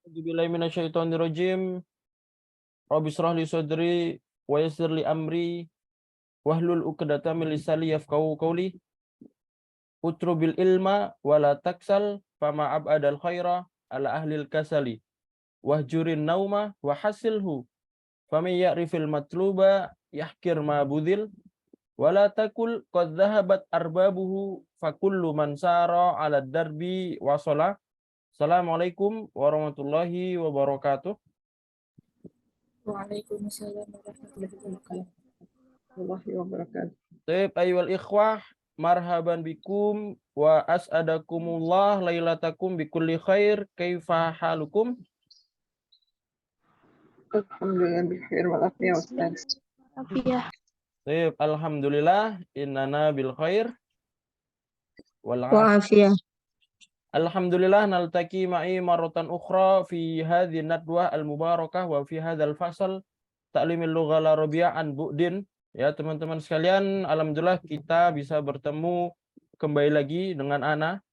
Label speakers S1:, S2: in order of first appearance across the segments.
S1: A'udzubillahi minasyaitonirrajim. Rabbi shrah li sadri wa yassir li amri wahlul 'uqdatam min lisani yafqahu qawli. Utrubil ilma wa la taksal fama abadal khaira ala ahlil kasali. Wahjurin nauma wa hasilhu faman ya'rifil matluba yahkir ma budhil wa la takul qad dhahabat arbabuhu fakullu man sara ala darbi wasala. Assalamualaikum warahmatullahi wabarakatuh.
S2: Waalaikumsalam warahmatullahi wabarakatuh.
S1: Taib ayyuhal ikhwah, marhaban bikum wa as'adakumullah lailatakum bikulli khair. Kaifa halukum?
S2: Alhamdulillah bikhair walafiat Ustaz.
S1: Taib, alhamdulillah innana bil khair wal
S3: Wa'afiyah.
S1: Alhamdulillah naltaqi ma'i marratan ukhra fi hadhihi nadwah al mubarakah wa fi hadzal fasal ta'limil lughah al arabiyyah an bu'din. Ya teman-teman sekalian, alhamdulillah kita bisa bertemu kembali lagi dengan Ana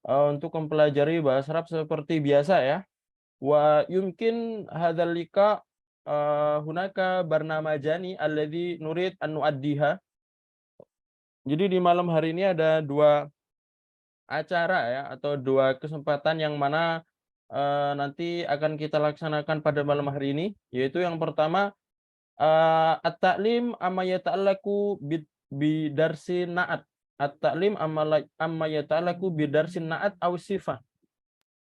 S1: untuk mempelajari bahasa Arab seperti biasa ya. Wa yumkin hadzal liqa hunaka barnamajani alladzi nurid an nuaddiha. Jadi di malam hari ini ada dua acara ya, atau dua kesempatan yang mana nanti akan kita laksanakan pada malam hari ini, yaitu yang pertama at-ta'lim amma yata'allaqu bidarsin na'at. At-ta'lim amma yata'allaqu bidarsin na'at aw sifah.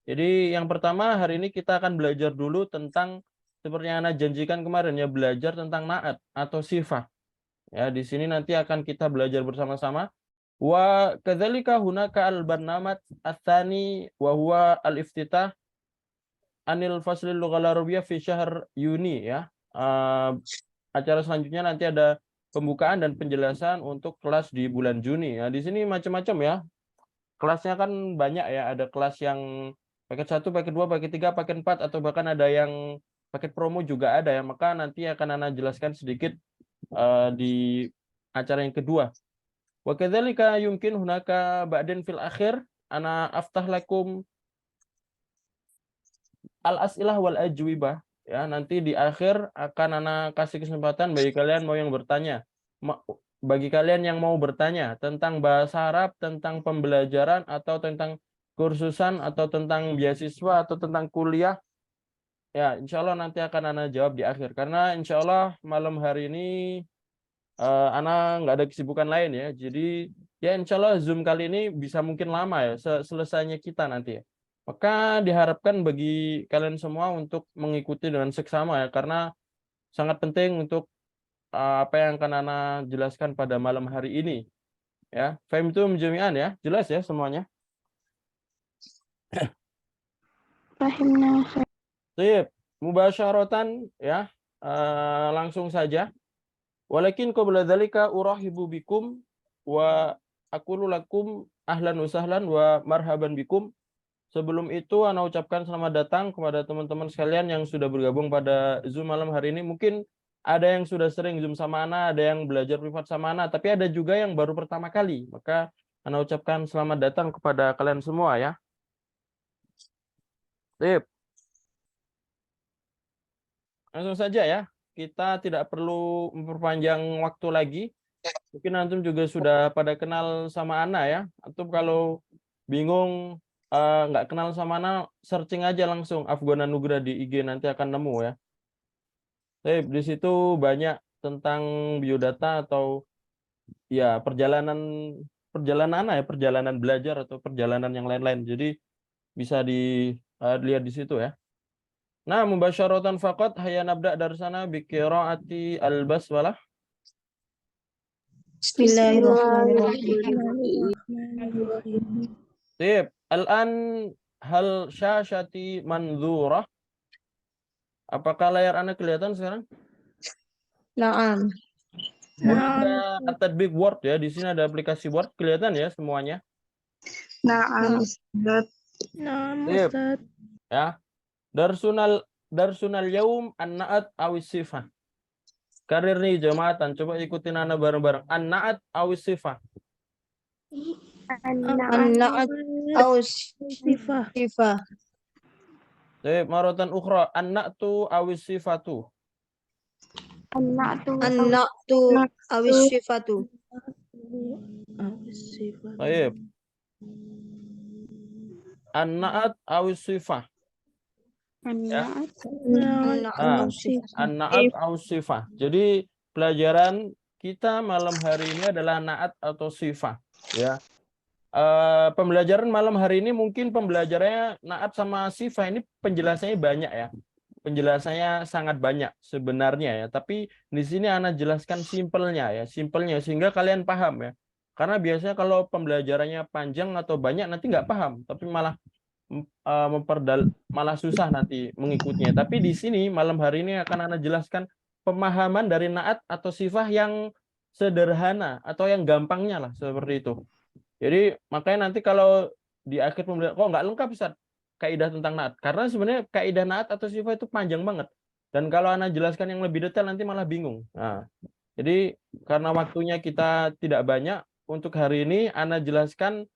S1: Jadi yang pertama hari ini kita akan belajar dulu tentang seperti yang Anda janjikan kemarin ya, belajar tentang na'at atau sifah. Ya, di sini nanti akan kita belajar bersama-sama. Wa kadzalika hunaka al-barnamat ats-tsani wa huwa al-iftitah anil faslil lughal arabiyyah fi syahr Yuni ya. Acara selanjutnya nanti ada pembukaan dan penjelasan untuk kelas di bulan Juni ya. Di sini macam-macam ya. Kelasnya kan banyak ya, ada kelas yang paket 1, paket 2, paket 3, paket 4 atau bahkan ada yang paket promo juga ada ya. Maka nanti akan Ana jelaskan sedikit di acara yang kedua. Wa kadzalika yumkin hunaka ba'din fil akhir ana aftah lakum al-as'ilah wal ajwibah ya. Nanti di akhir akan Ana kasih kesempatan bagi kalian mau yang bertanya. Bagi kalian yang mau bertanya tentang bahasa Arab, tentang pembelajaran atau tentang kursusan atau tentang beasiswa atau tentang kuliah, ya insya Allah nanti akan Ana jawab di akhir. Karena insya Allah malam hari ini Ana nggak ada kesibukan lain ya. Jadi ya insya Allah Zoom kali ini bisa mungkin lama ya, selesainya kita nanti ya. Maka diharapkan bagi kalian semua untuk mengikuti dengan seksama ya, karena sangat penting untuk apa yang akan Ana jelaskan pada malam hari ini ya. Fahimtum jami'an ya, jelas ya semuanya.
S3: Fahimna.
S1: Sip, mubasyaratan ya, langsung saja. Walakin qabla dzalika urahibu bikum wa aqulu lakum ahlan wa sahlan wa marhaban bikum. Sebelum itu Ana ucapkan selamat datang kepada teman-teman sekalian yang sudah bergabung pada Zoom malam hari ini. Mungkin ada yang sudah sering Zoom sama Ana, ada yang belajar privat sama Ana, tapi ada juga yang baru pertama kali. Maka Ana ucapkan selamat datang kepada kalian semua ya. Sip. Langsung saja ya. Kita tidak perlu memperpanjang waktu lagi. Mungkin antum juga sudah pada kenal sama Ana ya. Antum kalau bingung nggak kenal sama Ana, searching aja langsung Afgona Nugra di IG, nanti akan nemu ya. Di situ banyak tentang biodata atau ya perjalanan Ana ya, perjalanan belajar atau perjalanan yang lain-lain. Jadi bisa dilihat di situ ya. Nah, mubasyaratan faqat hayya nabda darsana bi qiraati al-basmalah.
S3: Bismillahirrahmanirrahim.
S1: Sip. Al-an hal syashati manzurah. Apakah layar Anda kelihatan sekarang?
S3: Naam.
S1: Ada tadbik Word ya. Di sini ada aplikasi Word, kelihatan ya semuanya.
S2: Naam Ustaz.
S3: Naam
S1: Sip.
S3: Ustaz.
S1: Ya. Darsunal yaum an-na'at awis sifah. Karir nih jamaatan, coba ikutin Ana bareng-bareng. An-na'at awis sifah.
S3: An-na'at aus sifah.
S1: Maratan ukhra, an-na'tu awis sifatu.
S3: An-na'tu
S4: An-na'tu awis sifatu.
S1: Baik. An-na'at awis sifah. Ya.
S3: An-na'tu
S1: An-na'at awis sifah. Jadi pelajaran kita malam hari ini adalah na'at atau sifah. Ya. Pembelajaran malam hari ini mungkin pembelajarannya naat sama sifah ini penjelasannya banyak ya. Penjelasannya sangat banyak sebenarnya ya. Tapi di sini Ana jelaskan simpelnya ya, simpelnya sehingga kalian paham ya. Karena biasanya kalau pembelajarannya panjang atau banyak nanti nggak paham, tapi malah malah susah nanti mengikutinya. Tapi di sini malam hari ini akan Ana jelaskan pemahaman dari naat atau sifah yang sederhana atau yang gampangnya lah seperti itu. Jadi makanya nanti kalau di akhir pembelajaran kok nggak lengkap Ustaz kaidah tentang naat. Karena sebenarnya kaidah naat atau sifat itu panjang banget. Dan kalau Ana jelaskan yang lebih detail nanti malah bingung. Nah, jadi karena waktunya kita tidak banyak, untuk hari ini Ana jelaskan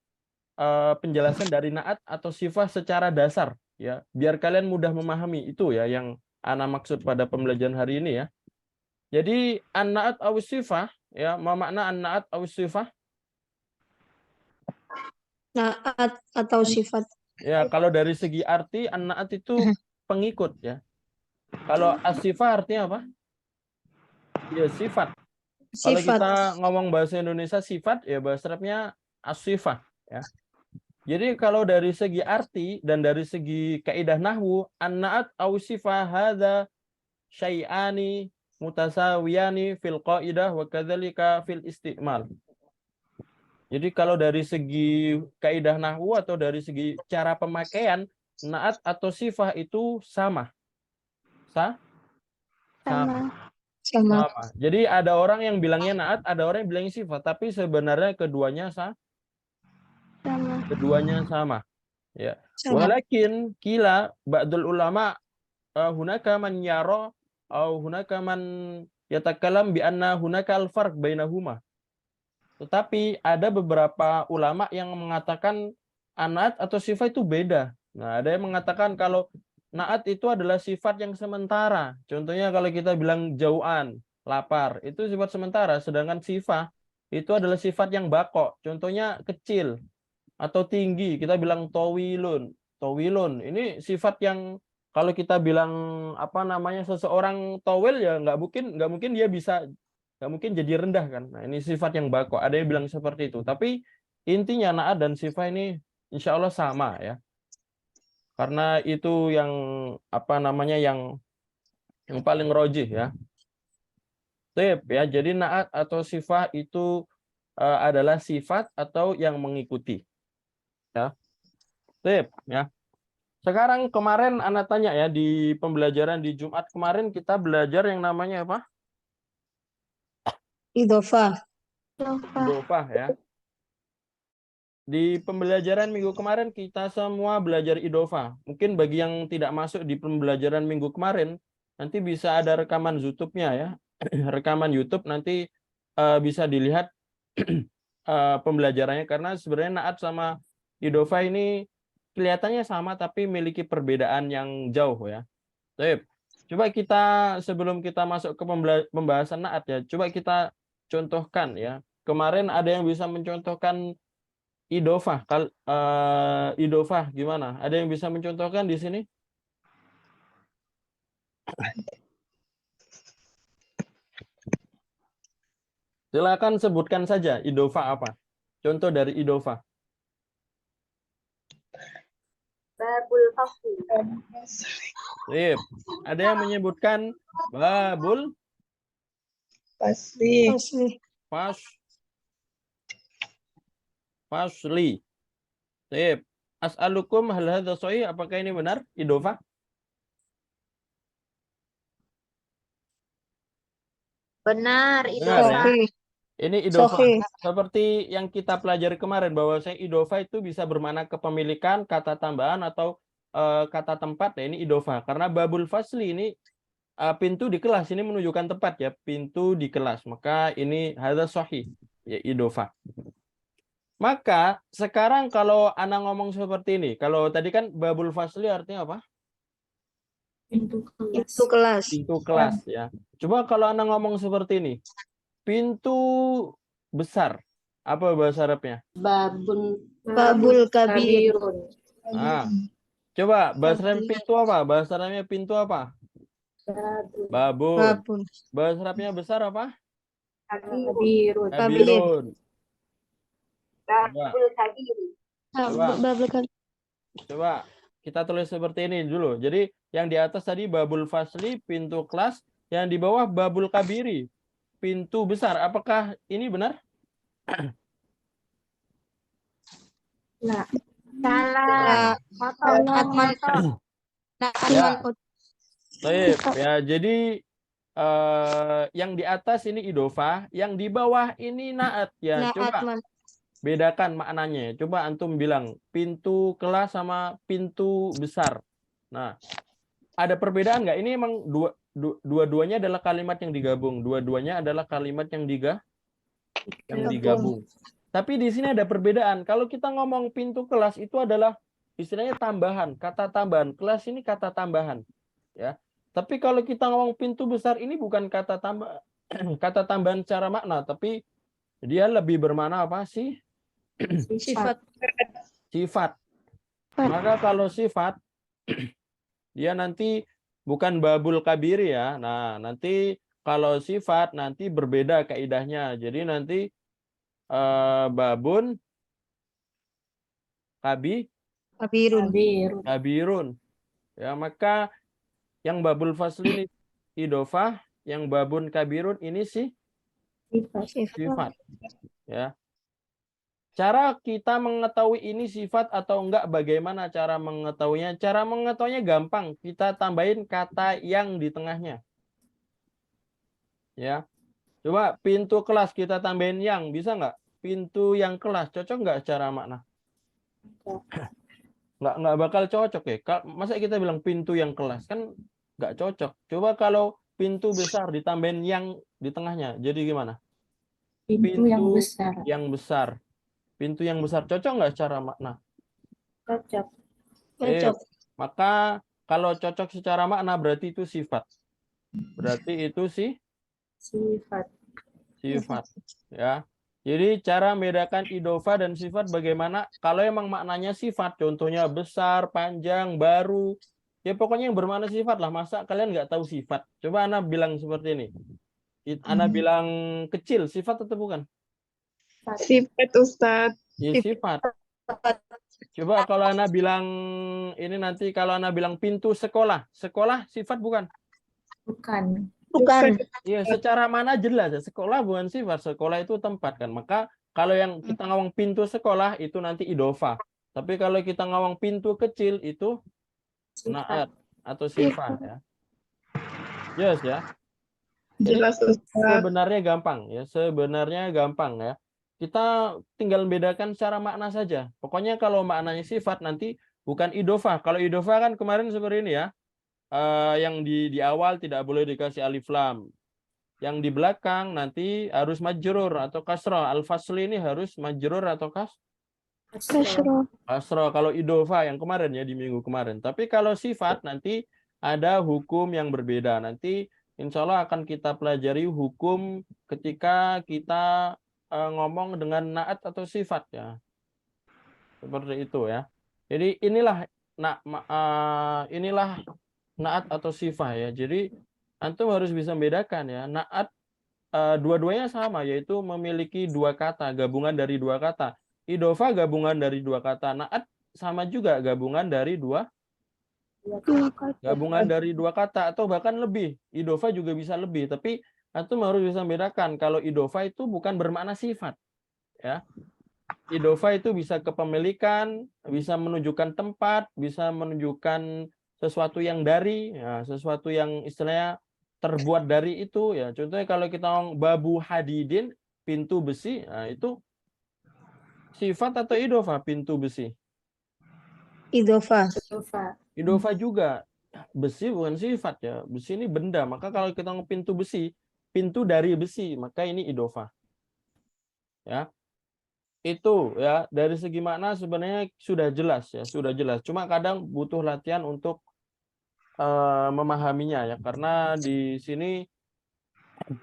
S1: penjelasan dari naat atau sifat secara dasar ya, biar kalian mudah memahami itu ya yang Ana maksud pada pembelajaran hari ini ya. Jadi an-naat awis sifah ya, ma makna an-naat awis sifah?
S4: Naat atau sifat.
S1: Ya, kalau dari segi arti an-naat itu pengikut ya. Kalau as-sifah artinya apa? Ya, sifat. Kalau
S4: Sifat.
S1: kita ngomong bahasa Indonesia sifat, ya bahasa Arabnya as-sifah ya. Jadi kalau dari segi arti dan dari segi kaidah nahwu, an-naat aw sifah hadza syai'ani mutasawiyani fil qaidah wa kadzalika fil istimal. Jadi kalau dari segi kaidah nahwu atau dari segi cara pemakaian, naat atau sifah itu sama. Sama. Jadi ada orang yang bilangnya naat, ada orang yang bilangnya sifat, tapi sebenarnya keduanya keduanya sama. Ya. Walakin kila ba'dul ulama hunaka man yara au hunaka man yatakalam bi anna hunaka al-farq bainahuma. Tetapi ada beberapa ulama yang mengatakan naat atau sifat itu beda. Nah, ada yang mengatakan kalau naat itu adalah sifat yang sementara. Contohnya kalau kita bilang jauan, lapar, itu sifat sementara. Sedangkan sifat itu adalah sifat yang bako. Contohnya kecil atau tinggi. Kita bilang towilun. Towilun. Ini sifat yang kalau kita bilang apa namanya seseorang towel ya nggak mungkin dia bisa nggak mungkin jadi rendah kan. Nah, ini sifat yang bako. Ada yang bilang seperti itu. Tapi intinya naat dan sifat ini insya Allah sama ya. Karena itu yang apa namanya yang paling rojih ya. Sip ya. Jadi naat atau sifat itu adalah sifat atau yang mengikuti. Ya. Sip ya. Sekarang kemarin Ana tanya ya di pembelajaran di Jumat kemarin kita belajar yang namanya apa?
S4: Idhofah.
S1: Idhofah ya. Di pembelajaran minggu kemarin kita semua belajar idhofah. Mungkin bagi yang tidak masuk di pembelajaran minggu kemarin, nanti bisa ada rekaman YouTube-nya ya. Rekaman YouTube nanti bisa dilihat pembelajarannya karena sebenarnya naat sama idhofah ini kelihatannya sama tapi memiliki perbedaan yang jauh ya. Baik. Coba kita sebelum kita masuk ke pembahasan naat ya, coba kita contohkan ya. Kemarin ada yang bisa mencontohkan idhofah. Idhofah gimana? Ada yang bisa mencontohkan di sini? Silakan sebutkan saja idhofah apa? Contoh dari idhofah.
S5: Babul fasli.
S1: Sip. Ada yang menyebutkan babul
S2: Fasli.
S1: fasli. Sip. As'alukum hal hadza sahih? Apakah ini benar idhofah?
S5: Benar, itu
S1: Benar, ya?
S4: Sahih.
S1: Ini idhofah.
S4: Sahih.
S1: Seperti yang kita pelajari kemarin bahwa idhofah itu bisa bermakna kepemilikan, kata tambahan atau kata tempat. Ya, ini idhofah. Karena babul fasli ini pintu di kelas ini menunjukkan tempat ya, pintu di kelas. Maka ini hadza sahih, ya idhofah. Maka sekarang kalau Ana ngomong seperti ini, kalau tadi kan babul fasli artinya apa?
S3: Pintu kelas.
S4: Pintu kelas.
S1: Pintu kelas ya. Coba kalau Anda ngomong seperti ini. Pintu besar. Apa bahasa Arabnya?
S4: Babul kabir.
S1: Ah, coba bahasa Arabnya pintu apa? Bahasa Arabnya pintu apa? Babun.
S4: Babul.
S1: Bahasa Arabnya besar apa?
S5: Kabirun.
S1: Kabirun. Coba,
S5: Babul kabir.
S1: Coba.
S4: Babul kabir.
S1: coba kita tulis seperti ini dulu. Jadi yang di atas tadi babul fasli, pintu kelas. Yang di bawah babul kabiri, pintu besar. Apakah ini benar?
S5: Salah.
S4: Nah,
S5: Motor.
S4: Atman. Nah,
S1: Ya.
S4: Atman.
S1: Baik, ya jadi yang di atas ini idofah, yang di bawah ini naat ya.
S4: Nah,
S1: Coba
S4: Atman.
S1: bedakan maknanya. Coba antum bilang pintu kelas sama pintu besar. Nah, ada perbedaan nggak? Ini emang dua-duanya adalah kalimat yang digabung. Dua-duanya adalah kalimat yang digabung. Tapi di sini ada perbedaan. Kalau kita ngomong pintu kelas itu adalah istilahnya tambahan, kata tambahan. Kelas ini kata tambahan, ya. Tapi kalau kita ngomong pintu besar ini bukan kata kata tambahan secara makna, tapi dia lebih bermakna apa sih?
S4: Sifat.
S1: Sifat. Maka kalau sifat dia nanti bukan babul kabir ya. Nah, nanti kalau sifat nanti berbeda kaidahnya. Jadi nanti babun
S4: Kabirun.
S1: kabirun. Ya, maka yang babul fasli ini idofah, yang babun kabirun ini sih sifat. Ya. Cara kita mengetahui ini sifat atau enggak, bagaimana cara mengetahuinya? Cara mengetahuinya gampang, kita tambahin kata yang di tengahnya. Ya. Coba pintu kelas kita tambahin yang, bisa nggak? Pintu yang kelas, cocok nggak secara makna? Nggak bakal cocok ya. Masa kita bilang pintu yang kelas, kan nggak cocok. Coba kalau pintu besar ditambahin yang di tengahnya, jadi gimana?
S3: Pintu yang besar.
S1: Yang besar. Pintu yang besar cocok nggak secara makna?
S5: Cocok.
S4: Cocok.
S1: Maka kalau cocok secara makna berarti itu sifat. Berarti itu sih
S5: Sifat.
S1: ya. Jadi cara membedakan idofah dan sifat bagaimana? Kalau emang maknanya sifat, contohnya besar, panjang, baru, ya pokoknya yang bermakna sifat lah. Masa kalian nggak tahu sifat? Coba Ana bilang seperti ini. Ana bilang kecil, sifat atau bukan?
S2: Sifat Ustadz.
S1: Ya, sifat. Coba kalau Ana bilang ini nanti kalau Ana bilang pintu sekolah, sekolah sifat bukan?
S3: Bukan.
S1: Iya, secara mana jelas ya, sekolah bukan sifat, sekolah itu tempat kan. Maka kalau yang kita ngomong pintu sekolah itu nanti idofah. Tapi kalau kita ngomong pintu kecil itu naat atau sifat ya. Yes ya. Jadi
S2: Jelas Ustadz.
S1: sebenarnya gampang ya. Kita tinggal membedakan secara makna saja. Pokoknya kalau maknanya sifat nanti bukan idofah. Kalau idofah kan kemarin seperti ini ya. Yang di awal tidak boleh dikasih alif lam. Yang di belakang nanti harus majrur atau kasroh. Al-fasli ini harus majrur atau kasroh. Kalau idofah yang kemarin ya, di minggu kemarin. Tapi kalau sifat nanti ada hukum yang berbeda. Nanti insya Allah akan kita pelajari hukum ketika kita ngomong dengan naat atau sifat ya. Seperti itu ya. Jadi inilah naat atau sifat ya. Jadi antum harus bisa membedakan ya. Naat dua-duanya sama, yaitu memiliki dua kata, gabungan dari dua kata. Idofah gabungan dari dua kata. Naat sama juga gabungan dari dua kata atau bahkan lebih. Idofah juga bisa lebih, tapi antum harus bisa membedakan kalau idofah itu bukan bermakna sifat. Ya. Idofah itu bisa kepemilikan, bisa menunjukkan tempat, bisa menunjukkan sesuatu yang dari, ya, sesuatu yang istilahnya terbuat dari itu ya. Contohnya kalau kita ngomong babu hadidin, pintu besi, nah itu sifat atau idofah pintu besi?
S4: Idofah.
S1: Idofah juga. Besi bukan sifat ya. Besi ini benda. Maka kalau kita ngomong pintu besi, pintu dari besi, maka ini idofah. Ya. Itu ya, dari segi makna sebenarnya sudah jelas ya, sudah jelas. Cuma kadang butuh latihan untuk memahaminya ya, karena di sini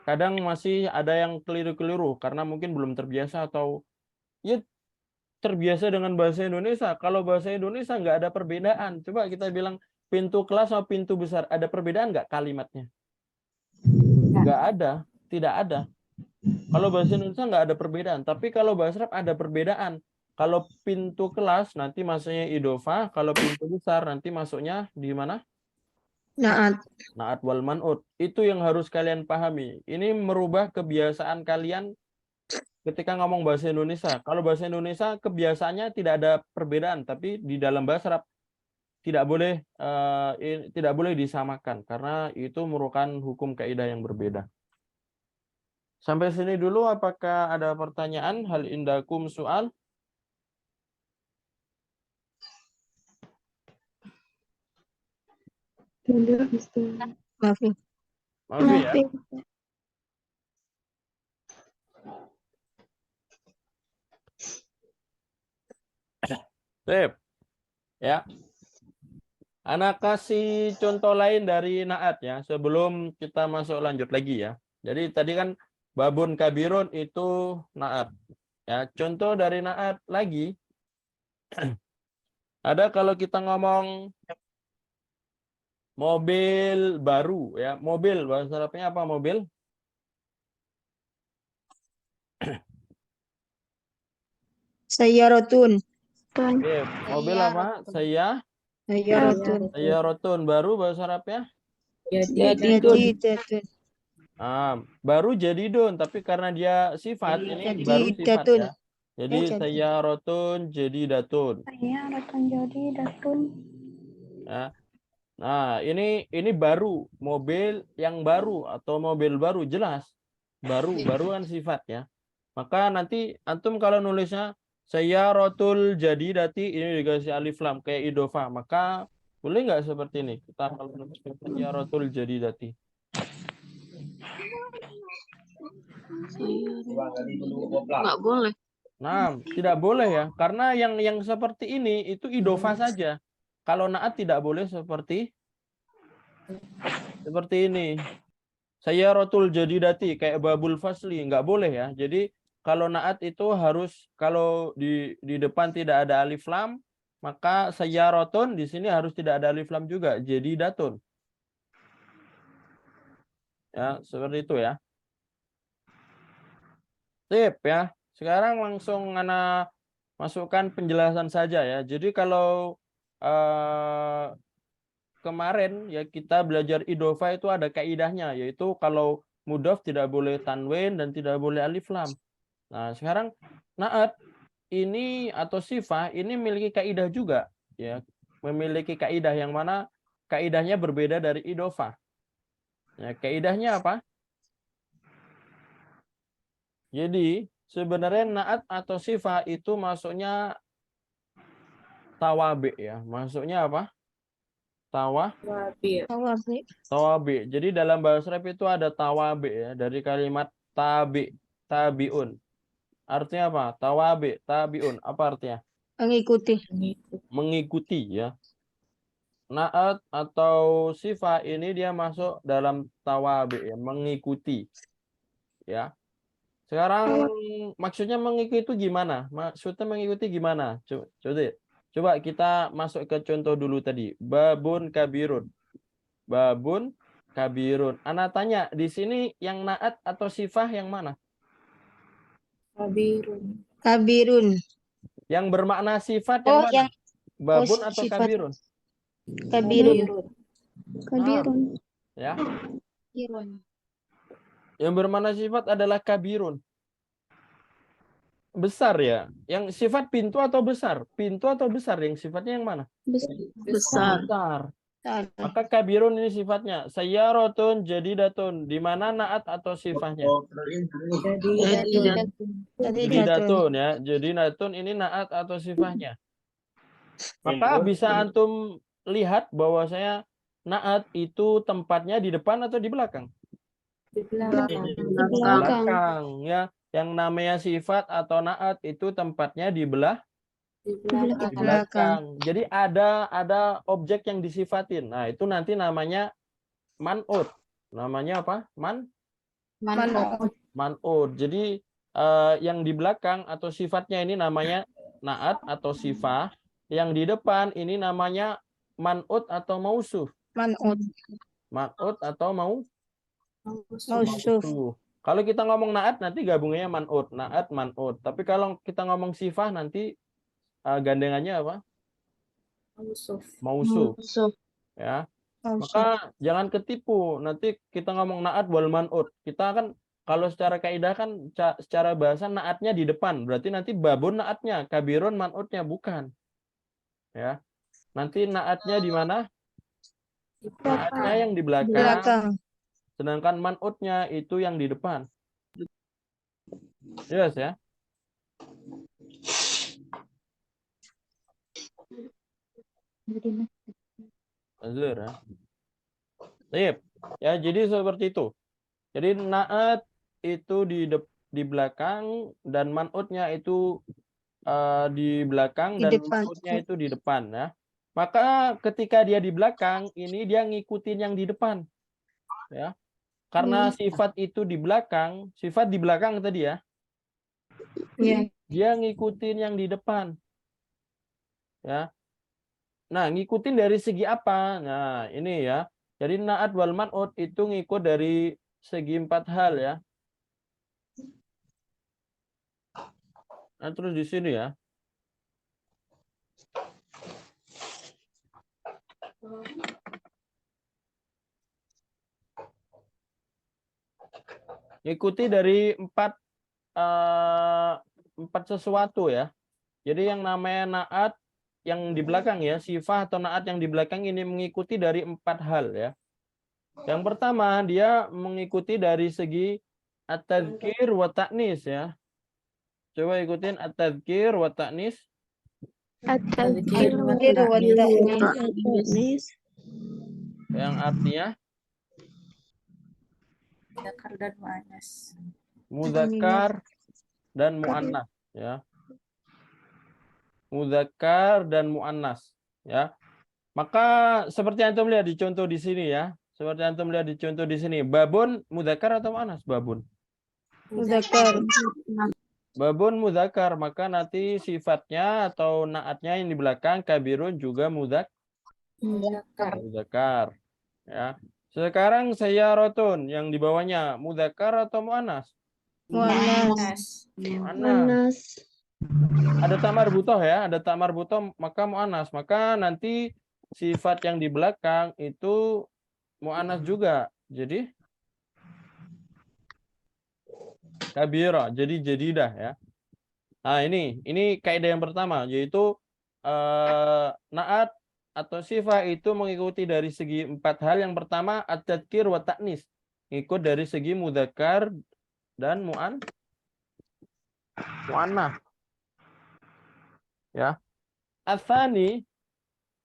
S1: kadang masih ada yang keliru-keliru karena mungkin belum terbiasa atau ya terbiasa dengan bahasa Indonesia. Kalau bahasa Indonesia nggak ada perbedaan. Coba kita bilang pintu kelas sama pintu besar, ada perbedaan nggak kalimatnya? Nggak ada, tidak ada. Kalau bahasa Indonesia nggak ada perbedaan, tapi kalau bahasa Arab ada perbedaan. Kalau pintu kelas nanti masuknya idofah, kalau pintu besar nanti masuknya di mana?
S4: Naat.
S1: Naat wal man'ut. Itu yang harus kalian pahami. Ini merubah kebiasaan kalian ketika ngomong bahasa Indonesia. Kalau bahasa Indonesia kebiasaannya tidak ada perbedaan, tapi di dalam bahasa Arab tidak boleh disamakan karena itu merupakan hukum kaidah yang berbeda. Sampai sini dulu, apakah ada pertanyaan? Hal indakum soal?
S2: Tidak, Ustaz.
S4: Maaf ya.
S1: Maaf ya. Sip. Ya. Anak kasih contoh lain dari naat ya sebelum kita masuk lanjut lagi ya. Jadi tadi kan babun kabirun itu naat. Ya, contoh dari naat lagi ada kalau kita ngomong mobil baru ya. Mobil bahasa Arabnya apa mobil?
S4: Sayyaratun.
S1: Oke, mobil apa?
S4: Sayyaratun.
S1: Sayyaratun. Baru bahasa Arabnya?
S4: Jadidatun.
S1: Baru jadidun, tapi karena dia sifat ini baru sifat
S4: Jadidatun.
S1: ya. Jadi sayyaratun jadidatun.
S5: Sayyaratun jadidatun.
S1: Ya. Nah, ini baru, mobil yang baru atau mobil baru jelas. Baru kan sifat ya. Maka nanti antum kalau nulisnya sayyaratul jadidati ini dikasih alif lam kayak idofah, maka boleh nggak seperti ini? Kita kalau nulis sayyaratul jadidati.
S4: Nggak boleh.
S1: Nah, tidak boleh ya, karena yang seperti ini itu idofah saja. Kalau naat tidak boleh seperti ini. Sayyaratul jadidati kayak babul fasli nggak boleh ya. Jadi kalau naat itu harus kalau di depan tidak ada alif lam, maka sayyaratun di sini harus tidak ada alif lam juga, jadidatun. Ya, seperti itu ya. Sip ya. Sekarang langsung Ana masukkan penjelasan saja ya. Jadi kalau kemarin ya kita belajar idofah itu ada kaidahnya, yaitu kalau mudhof tidak boleh tanwin dan tidak boleh alif lam. Nah, sekarang naat ini atau sifah ini memiliki kaidah juga ya. Memiliki kaidah yang mana kaidahnya berbeda dari idofah. Ya, kaidahnya apa? Jadi sebenarnya naat atau sifah itu masuknya tawabi ya. Masuknya apa? Tawabi. Jadi dalam bahasa Arab itu ada tawabi ya, dari kalimat tabiun. Artinya apa? Tawabi, tabiun. Apa artinya? Mengikuti ya. Naat atau sifat ini dia masuk dalam tawabi ya, mengikuti. Ya. Sekarang maksudnya mengikuti itu gimana? Maksudnya mengikuti gimana? Coba kita masuk ke contoh dulu tadi. Babun kabirun. Babun kabirun. Ana tanya, di sini yang naat atau sifah yang mana?
S4: Kabirun.
S1: Yang bermakna sifat yang mana? Babun atau
S4: sifat.
S1: kabirun?
S4: Kabirun.
S1: Ya. Yang bermakna sifat adalah kabirun. Besar ya. Yang sifat pintu atau besar? Pintu atau besar? Yang sifatnya yang mana?
S4: Besar.
S1: Maka kabirun ini sifatnya. Sayyaratun jadidatun. Di mana naat atau sifatnya? Jadidatun ya. Jadidatun ini naat atau sifatnya. Maka bisa antum lihat bahwa saya naat itu tempatnya di depan atau di belakang?
S5: Di belakang.
S1: Belakang ya. Yang namanya sifat atau naat itu tempatnya di
S3: Di
S1: Di
S3: belakang.
S1: belakang. Jadi ada objek yang disifatin. Nah, itu nanti namanya man'ut. Namanya apa?
S4: Man'ut.
S1: Man'ut. Jadi yang di belakang atau sifatnya ini namanya na'at atau sifah. Yang di depan ini namanya man'ut atau mausuf.
S4: Man'ut.
S1: Man'ut atau
S3: Mausuf.
S4: Mausuf.
S1: mausuf. Kalau kita ngomong na'at nanti gabungannya man'ut, na'at man'ut. Tapi kalau kita ngomong sifah nanti gandengannya apa?
S3: Mausuf.
S1: Mausuf,
S4: Mausuf.
S1: ya.
S4: Mausuf.
S1: Maka jangan ketipu. Nanti kita ngomong na'at wal man'ut. Kita kan kalau secara kaidah kan secara bahasa na'atnya di depan. Berarti nanti babun na'atnya, kabirun man'utnya bukan. Ya. Nanti na'atnya di mana?
S3: Di
S1: Na'atnya yang di belakang.
S4: Belakang.
S1: Sedangkan man'utnya itu yang di depan. Yes ya. Azur ya. Sip. Ya, jadi seperti itu. Jadi na'at itu di belakang dan man'utnya itu di belakang
S4: Di
S1: dan
S4: depan.
S1: man'utnya itu di depan ya. Maka ketika dia di belakang, ini dia ngikutin yang di depan. Ya. Karena sifat itu di belakang, sifat di belakang tadi ya.
S4: Iya.
S1: Dia ngikutin yang di depan. Ya. Nah, ngikutin dari segi apa? Nah, ini ya. Jadi na'at wal man'ut itu ngikut dari segi 4 hal ya. Nah, terus di sini ya. Ngikuti dari 4 sesuatu ya. Jadi yang namanya na'at yang di belakang ya, sifat atau na'at yang di belakang ini mengikuti dari 4 hal ya. Yang pertama, dia mengikuti dari segi at-tadzkir wa ta'nis ya. Coba ikutin at-tadzkir wa ta'nis.
S3: At-tadzkir wa
S4: Tadzkir wa
S3: ta'nis.
S4: ta'nis.
S1: Yang artinya
S3: Muzakkar dan muannas.
S1: muzakkar dan muannas ya. Muzakkar dan muannas ya. Maka seperti yang antum lihat di contoh di sini ya. Seperti yang antum lihat di contoh di sini, babun muzakkar atau muannas? Babun.
S4: Muzakkar.
S1: Babun muzakkar, maka nanti sifatnya atau naatnya yang di belakang kabirun juga
S3: Muzakkar.
S1: muzakkar ya. Sekarang saya rotun yang di bawahnya muzakkar atau muannas?
S4: Muannas.
S1: Muannas. Ada tak marbutoh ya, ada tak marbutoh maka muannas. Maka nanti sifat yang di belakang itu muannas juga. Jadi kabira, jadi jadidah ya. Nah, ini kaidah yang pertama yaitu naat atau sifat itu mengikuti dari segi 4 hal. Yang pertama at-tadzkir wa ta'nis. Ikut dari segi mudzakkar dan muannas. Ya. Ats-tsani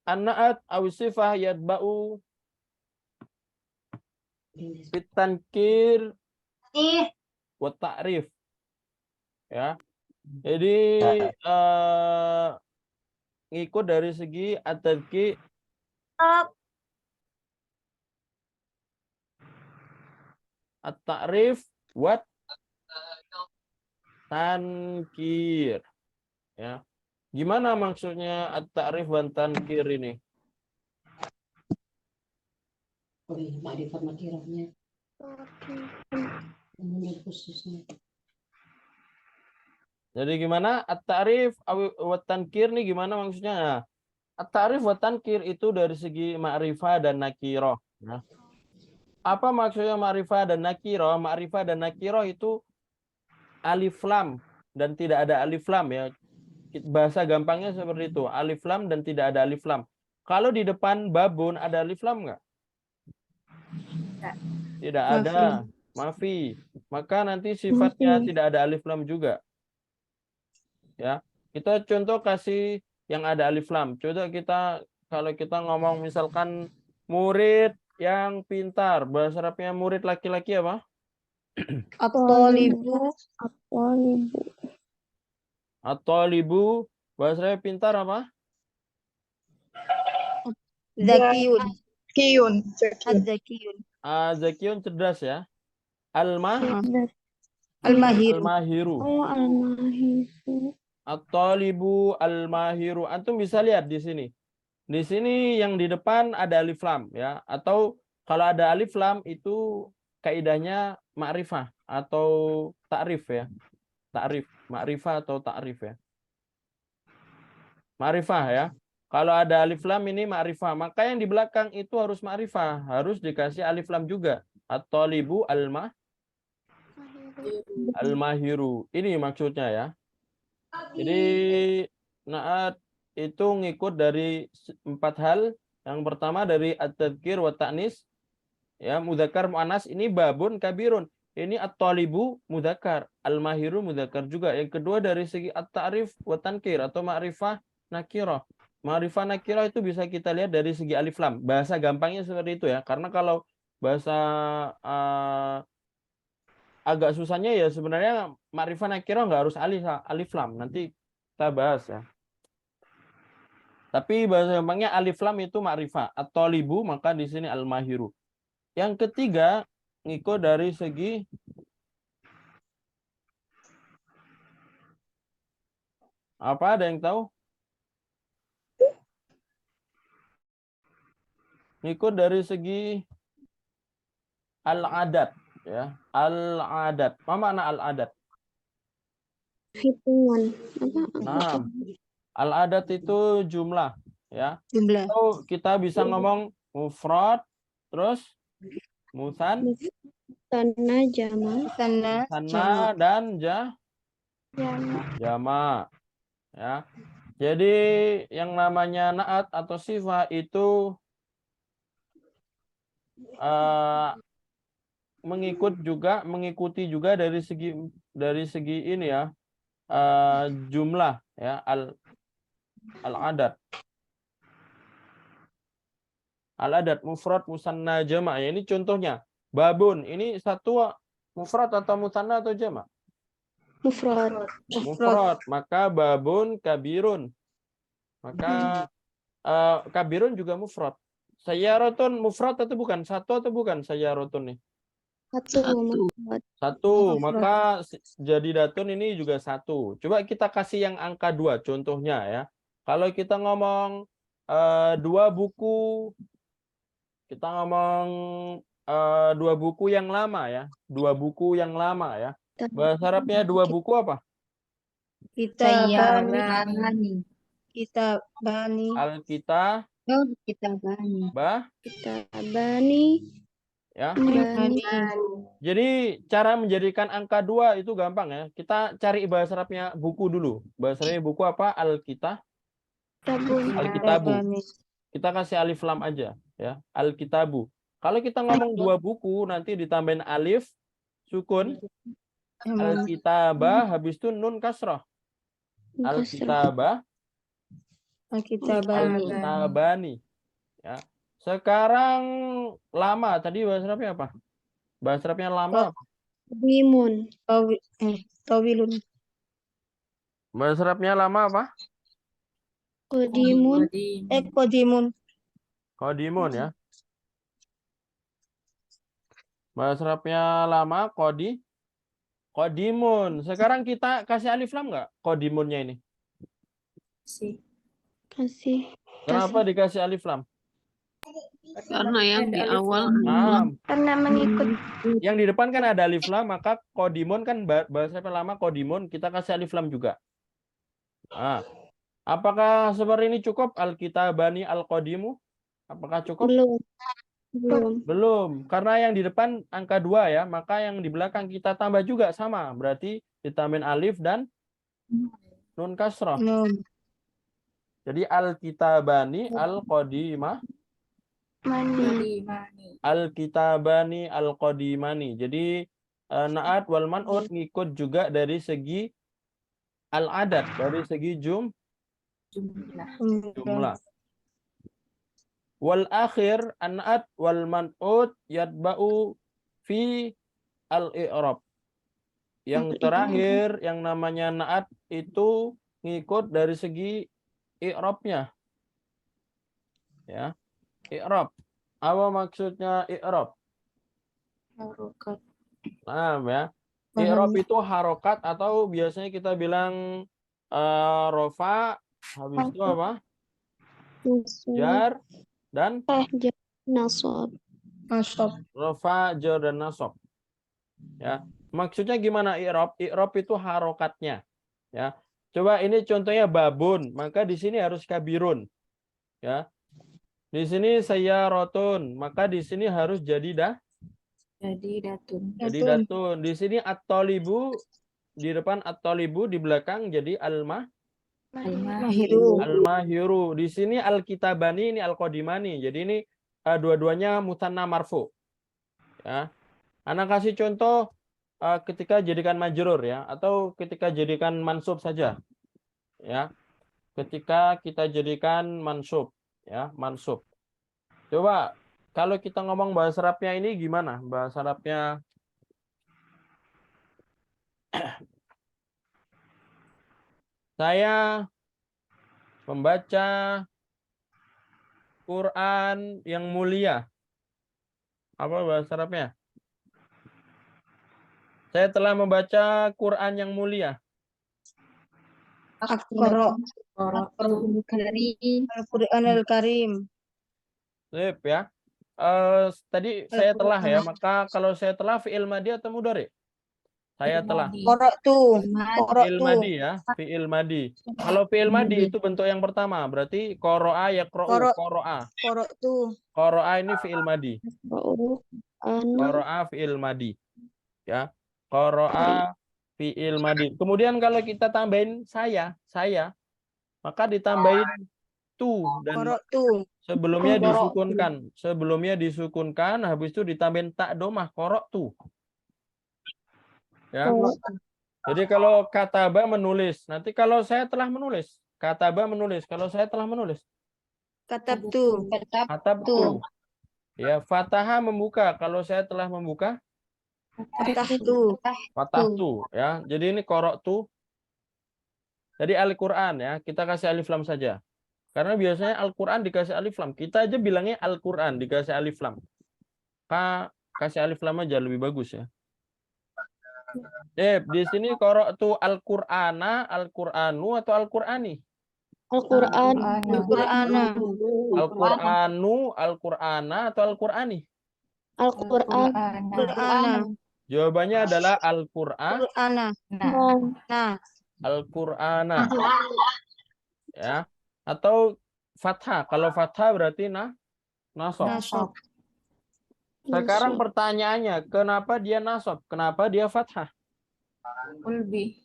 S1: an-na'at aw sifah yatba'u bitankir wa ta'rif. Ya. Jadi ngikut dari segi at-tadzkir at-ta'rif wa tankir. Ya. Gimana maksudnya at-ta'rif wa tankir ini?
S6: Ma'rifat nakirahnya khususnya.
S1: Jadi gimana at-ta'rif wa tankir nih gimana maksudnya? Nah, at-ta'rif wa tankir itu dari segi ma'rifah dan nakirah. Nah, apa maksudnya ma'rifah dan nakirah? Ma'rifah dan nakirah itu alif lam dan tidak ada alif lam ya. Bahasa gampangnya seperti itu, alif lam dan tidak ada alif lam. Kalau di depan babun ada alif lam nggak? Tidak ada. Mafi. Maka nanti sifatnya tidak ada alif lam juga. Ya, kita contoh kasih yang ada alif lam. Coba kita kalau kita ngomong misalkan murid yang pintar, bahasa Arabnya murid laki-laki apa?
S4: At-talibu.
S5: At-talibu.
S1: At-talibu Bahasa pintar apa?
S4: Zakiyun.
S2: Zakiyun.
S4: Az-zakiyun.
S1: Zakiun cerdas ya. Alma
S4: Al-mahiru.
S1: Al-mahiru.
S5: Oh, al-mahiru.
S1: At-talibu al-mahiru. Antum bisa lihat di sini. Di sini yang di depan ada alif lam ya, atau kalau ada alif lam itu kaidahnya ma'rifah atau ta'rif ya. Ta'rif, ma'rifah atau ta'rif ya. Ma'rifah ya. Kalau ada alif lam ini ma'rifah, maka yang di belakang itu harus ma'rifah, harus dikasih alif lam juga. At-talibu al-mahiru. Ini maksudnya ya. Jadi naat itu ngikut dari 4 hal. Yang pertama dari at-tadhkir wa ta'nis. Ya, mudzakkar muannas ini babun kabirun. Ini at-talibu mudzakkar, al-mahiru mudzakkar juga. Yang kedua dari segi at-ta'rif wa tankir atau ma'rifah nakirah. Ma'rifah nakirah itu bisa kita lihat dari segi alif lam. Bahasa gampangnya seperti itu ya. Karena kalau bahasa agak susahnya ya sebenarnya ma'rifah nakirah nggak harus alif lam. Nanti kita bahas ya. Tapi bahasa gampangnya alif lam itu ma'rifah. At-talibu maka di sini al-mahiru. Yang ketiga ngikut dari segi apa, ada yang tahu? Ngikut dari segi al-adat ya. Al-adat. Apa makna al-adat?
S5: Hitungan. Apa?
S1: Nah, al-adat itu jumlah ya.
S4: Jumlah.
S1: So, kita bisa ngomong mufrad, terus musan,
S5: Tanah jama.
S4: Sana.
S1: sana dan
S5: Jama.
S1: jama ya. Jadi yang namanya naat atau sifat itu mengikuti juga dari segi ini ya, jumlah ya, al-adat. Al-adat mufrad musanna jama' ya, ini contohnya. Babun ini satu mufrad atau musanna atau jama'?
S5: Mufrad.
S1: Mufrad, maka babun kabirun. Maka kabirun juga mufrad. Sayyaratun mufrad atau bukan? Satu atau bukan sayyaratun nih? Satu, maka jadi datun ini juga satu. Coba kita kasih yang angka 2 contohnya ya. Kalau kita ngomong 2 buku, kita ngomong 2 buku yang lama ya. 2 buku yang lama ya. Bahasa Arabnya 2 buku apa?
S4: Kitabani. Kitabani.
S1: Alkitab,
S4: Kitabani.
S5: Kitabani.
S1: ya.
S5: Bani.
S1: Jadi cara menjadikan angka 2 itu gampang ya. Kita cari bahasa Arabnya buku dulu. Bahasa Arabnya buku apa? Alkitab.
S5: Tabun.
S1: Alkitabu. Kita kasih alif lam aja ya. Alkitabu. Kalau kita ngomong 2 buku nanti ditambahin alif sukun. Alkitabah habis itu nun kasrah. Alkitabah. Alkitabani. Ya. Sekarang lama tadi bahasa Arabnya apa? Bahasa Arabnya lama apa?
S5: Limun.
S4: Tawilun.
S1: Bahasa Arabnya lama apa?
S5: Kodimun.
S4: Qadimun.
S1: Qadimun ya. Bahasa Arabnya lama qadimun. Sekarang kita kasih alif lam nggak qadimunnya ini?
S5: Kasih.
S1: Kenapa dikasih alif lam?
S6: Karena yang di awal
S1: Nah,
S5: Karena mengikut.
S1: yang di depan kan ada alif lam, maka qadimun kan bahasa Arabnya lama qadimun, kita kasih alif lam juga. Nah, apakah seperti ini cukup alkitabani al-qadimu? Apakah cukup? Belum, karena yang di depan angka 2 ya, maka yang di belakang kita tambah juga sama, berarti ditambahin alif dan nun kasrah. Jadi al-kitabani al-qadimah. Al-kitabani al-qadimani. Jadi naat wal man'ut ngikut juga dari segi al-adat, dari segi jumlah. Wal akhir an-naat wal man'ut yatba'u fi al-i'rab. Yang terakhir yang namanya naat itu ngikut dari segi i'rabnya. Ya, i'rab. Apa maksudnya i'rab?
S3: Harokat.
S1: Nah, ya.
S4: Paham.
S1: I'rab itu harokat atau biasanya kita bilang rofa, habis itu apa?
S5: Nasab.
S1: Jar dan
S5: Jar. Nasab.
S4: Nasab.
S1: rofa, jar dan nasab. Ya. Maksudnya gimana i'rab? I'rab itu harokatnya. Ya. Coba ini contohnya babun, maka di sini harus kabirun. Ya. Di sini saya rotun, maka di sini harus jadi
S3: Jadi datun.
S1: jadi datun. Di sini at-talibu, di depan at-talibu, di belakang jadi
S4: Mahiru.
S1: al-mahiru. Di sini al-kitabani, ini al-qadimani. Jadi ini dua-duanya musanna marfu. Ya. Anak kasih contoh ketika jadikan majrur ya, atau ketika jadikan mansub saja. Ya. Ketika kita jadikan mansub, ya, mansub. Coba kalau kita ngomong bahasa Arabnya ini gimana? Bahasa Arabnya saya membaca Quran yang mulia. Apa bahasa Arabnya? Saya telah membaca Quran yang mulia.
S4: Al-Qur'an Al-Karim.
S1: Sip ya. Tadi saya telah ya, maka kalau saya telah fi'il madi atau mudhari? Saya telah. Fi'il madi ya, fi'il madi. Kalau fi'il madi itu bentuk yang pertama, berarti qara'a yaqra'u, qara'a. Qara'a ini fi'il madi. Qara'a fi'il madi. Ya. Qara'a fi'il madi. Kemudian kalau kita tambahin saya, maka ditambahin tu dan sebelumnya disukunkan, habis itu ditambahin tak domah qara'tu. Ya. Jadi kalau kataba menulis, nanti kalau saya telah menulis, kataba menulis, kalau saya telah menulis,
S4: Katabtu.
S1: katabtu. Ya, fataha membuka, kalau saya telah membuka, fatahtu ya. Jadi ini qara'tu. Jadi Al-Qur'an ya, kita kasih alif lam saja. Karena biasanya Al-Qur'an dikasih alif lam. Kita aja bilangnya Al-Qur'an dikasih alif lam. Kasih alif lam aja lebih bagus ya. Di sini qara'tu Al-Qur'ana, Al-Qur'anu atau Al-Qur'ani?
S5: Al-Quran.
S1: Al-Qur'anu, Al-Qur'ana atau Al-Qur'ani?
S5: Al-Quran.
S1: Jawabannya adalah Al-Qur'an, Al-Qur'ana. Ya. Atau fathah. Kalau fathah berarti nasab. Sekarang pertanyaannya, kenapa dia nasab? Kenapa dia fathah?
S3: Ulbi.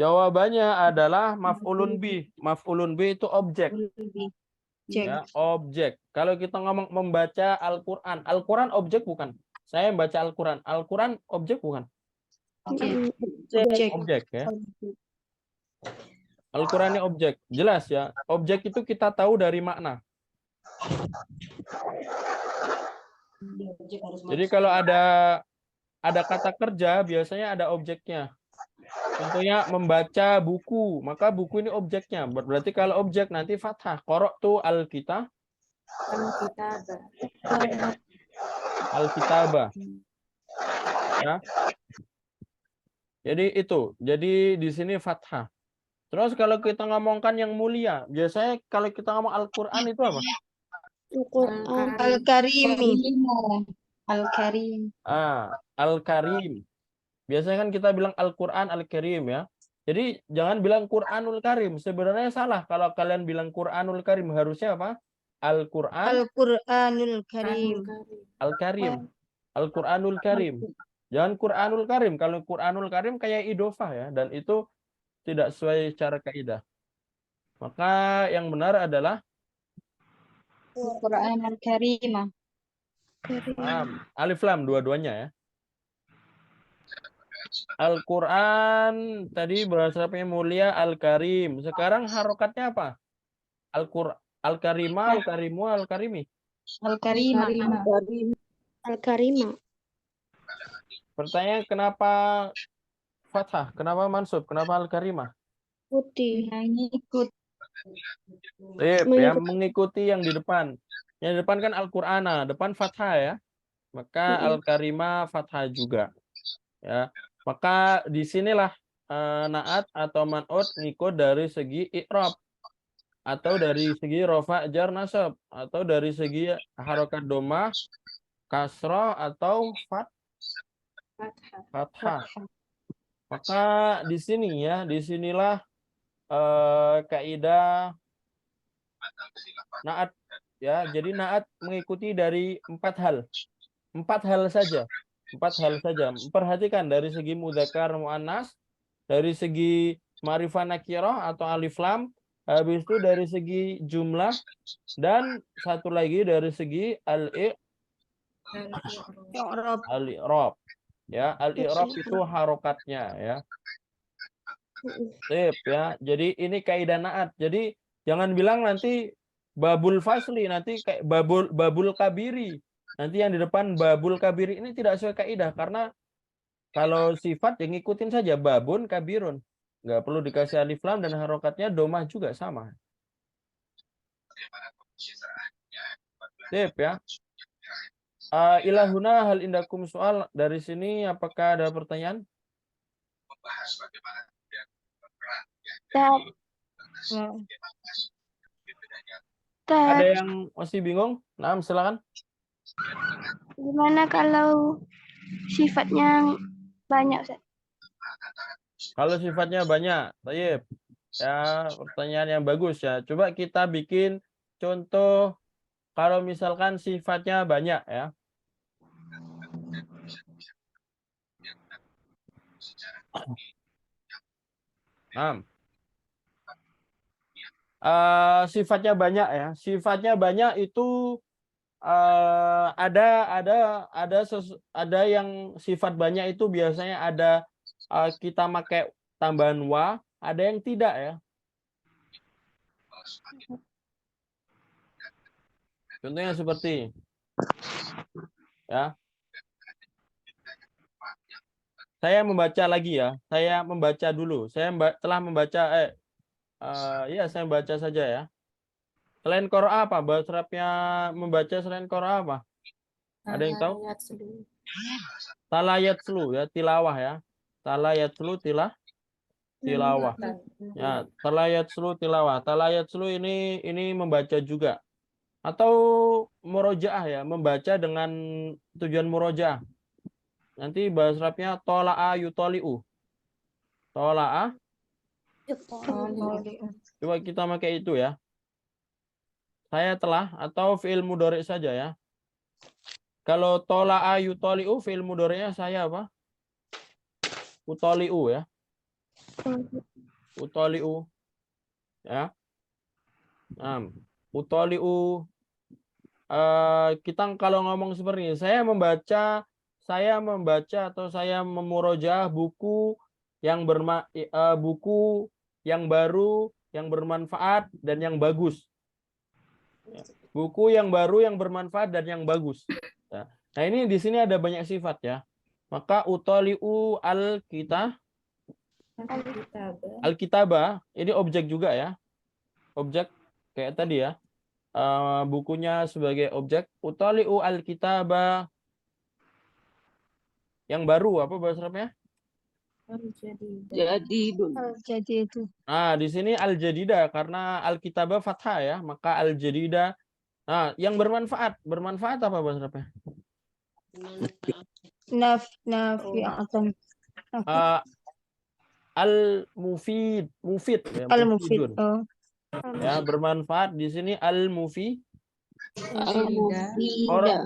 S1: Jawabannya adalah maf'ulun bih. Maf'ulun bih itu objek. Ya, objek. Kalau kita ngomong membaca Al-Qur'an, Al-Qur'an objek bukan? Saya membaca Al-Qur'an. Al-Qur'an objek bukan? Objek ya. Al-Qur'an ini objek. Jelas ya. Objek itu kita tahu dari makna. Jadi kalau ada kata kerja biasanya ada objeknya. Contohnya membaca buku, maka buku ini objeknya. Berarti kalau objek nanti fathah. Qara'tu al-kitaba. Ya. Jadi itu. Jadi di sini fathah. Terus kalau kita ngomongkan yang mulia, biasanya kalau kita ngomong Al-Qur'an itu apa? Al-Karim. Biasanya kan kita bilang Al-Qur'an Al-Karim ya. Jadi jangan bilang Qur'anul Karim. Sebenarnya salah kalau kalian bilang Qur'anul Karim. Harusnya apa?
S4: Al-Qur'anul Karim.
S1: Al-Karim. Al-Qur'anul Karim. Jangan Qur'anul Karim. Kalau Qur'anul Karim kayak idofah ya. Dan itu tidak sesuai cara kaidah. Maka yang benar adalah
S4: Al-Qur'an Al-Karimah.
S1: alif lam dua-duanya ya. Al-Qur'an tadi bahasa Arabnya mulia Al-Karim. Sekarang harokatnya apa? Al-Karimah, Al-Karimu, Al-Karimi.
S5: Al-Karimah.
S1: Pertanyaan kenapa fathah? Kenapa mansub? Kenapa Al-Karimah?
S5: Putih.
S4: Mengikut.
S1: Sip, ya,
S5: Mengikut.
S1: mengikuti yang di depan. Yang di depan kan Al-Qur'ana, depan fathah ya. Maka Al-Karimah fathah juga. Ya. Maka disinilah naat atau man'ut ngikut dari segi i'rab atau dari segi rofa jar nasab atau dari segi harokat domah, kasroh atau
S3: Fathah.
S1: fathah. Maka di sini ya, disinilah kaidah naat ya. Jadi naat mengikuti dari 4 hal. 4 hal saja. 4 hal saja. Perhatikan dari segi mudzakkar muannas, dari segi ma'rifah nakirah atau alif lam, habis itu dari segi jumlah, dan satu lagi dari segi
S4: I'rab.
S1: al-i'rab. Ya, al-i'rab itu harokatnya ya. Sip ya. Jadi ini kaidah naat. Jadi jangan bilang nanti babul fasli, nanti kayak babul kabiri. Nanti yang di depan babul kabiri ini tidak sesuai kaidah, karena kalau sifat yang ngikutin saja babun kabirun. Nggak perlu dikasih alif lam, dan harokatnya domah juga sama. Sip ya. Ilahuna hal indakum soal dari sini, apakah ada pertanyaan? Ada yang masih bingung? Nah, silakan.
S5: Gimana kalau sifatnya banyak, Ustaz?
S1: Kalau sifatnya banyak, baik. Ya, pertanyaan yang bagus ya. Coba kita bikin contoh kalau misalkan sifatnya banyak ya. Nah, sifatnya banyak ya. Sifatnya banyak itu ada yang sifat banyak itu biasanya ada kita pakai tambahan wa, ada yang tidak ya. Contohnya seperti ya. Saya membaca lagi ya. Saya membaca dulu. Saya telah membaca ya saya membaca saja ya. Selain qiraah apa? Bahasa Arabnya membaca selain qiraah apa? Ada yang tahu? Talayatslu ya, tilawah ya. Talayatslu tilawah. Ya, talayatslu tilawah. Talayatslu ini membaca juga. Atau murojaah ya, membaca dengan tujuan murojaah. Nanti bahasa Arabnya tola'a yutoli'u. Tola'a. Coba kita pakai itu ya. Saya telah atau fi'il mudhari saja ya. Kalau tola'a yutoli'u, fi'il mudhari'nya saya apa? Utoli'u ya. Utoli'u. Ya. Nah, utoli'u. Kita kalau ngomong seperti ini, saya membaca atau saya memurojaah buku yang buku yang baru, yang bermanfaat dan yang bagus. Buku yang baru, yang bermanfaat dan yang bagus. Nah, ini di sini ada banyak sifat ya. Maka utoli'u al-kitabah ini objek juga ya. Objek kayak tadi ya. Bukunya sebagai objek. Utoli'u al-kitabah yang baru, apa bahasa Arabnya?
S4: Jadi itu.
S1: Nah, di sini al-jadidah karena al-kitabah fathah ya, maka al-jadidah. Nah, yang bermanfaat. Bermanfaat apa bahasa Arabnya?
S4: Nafi'atan.
S1: Al-mufid, mufid ya,
S4: Al-mufid.
S1: mufidun. Ya, bermanfaat di sini al-mufid.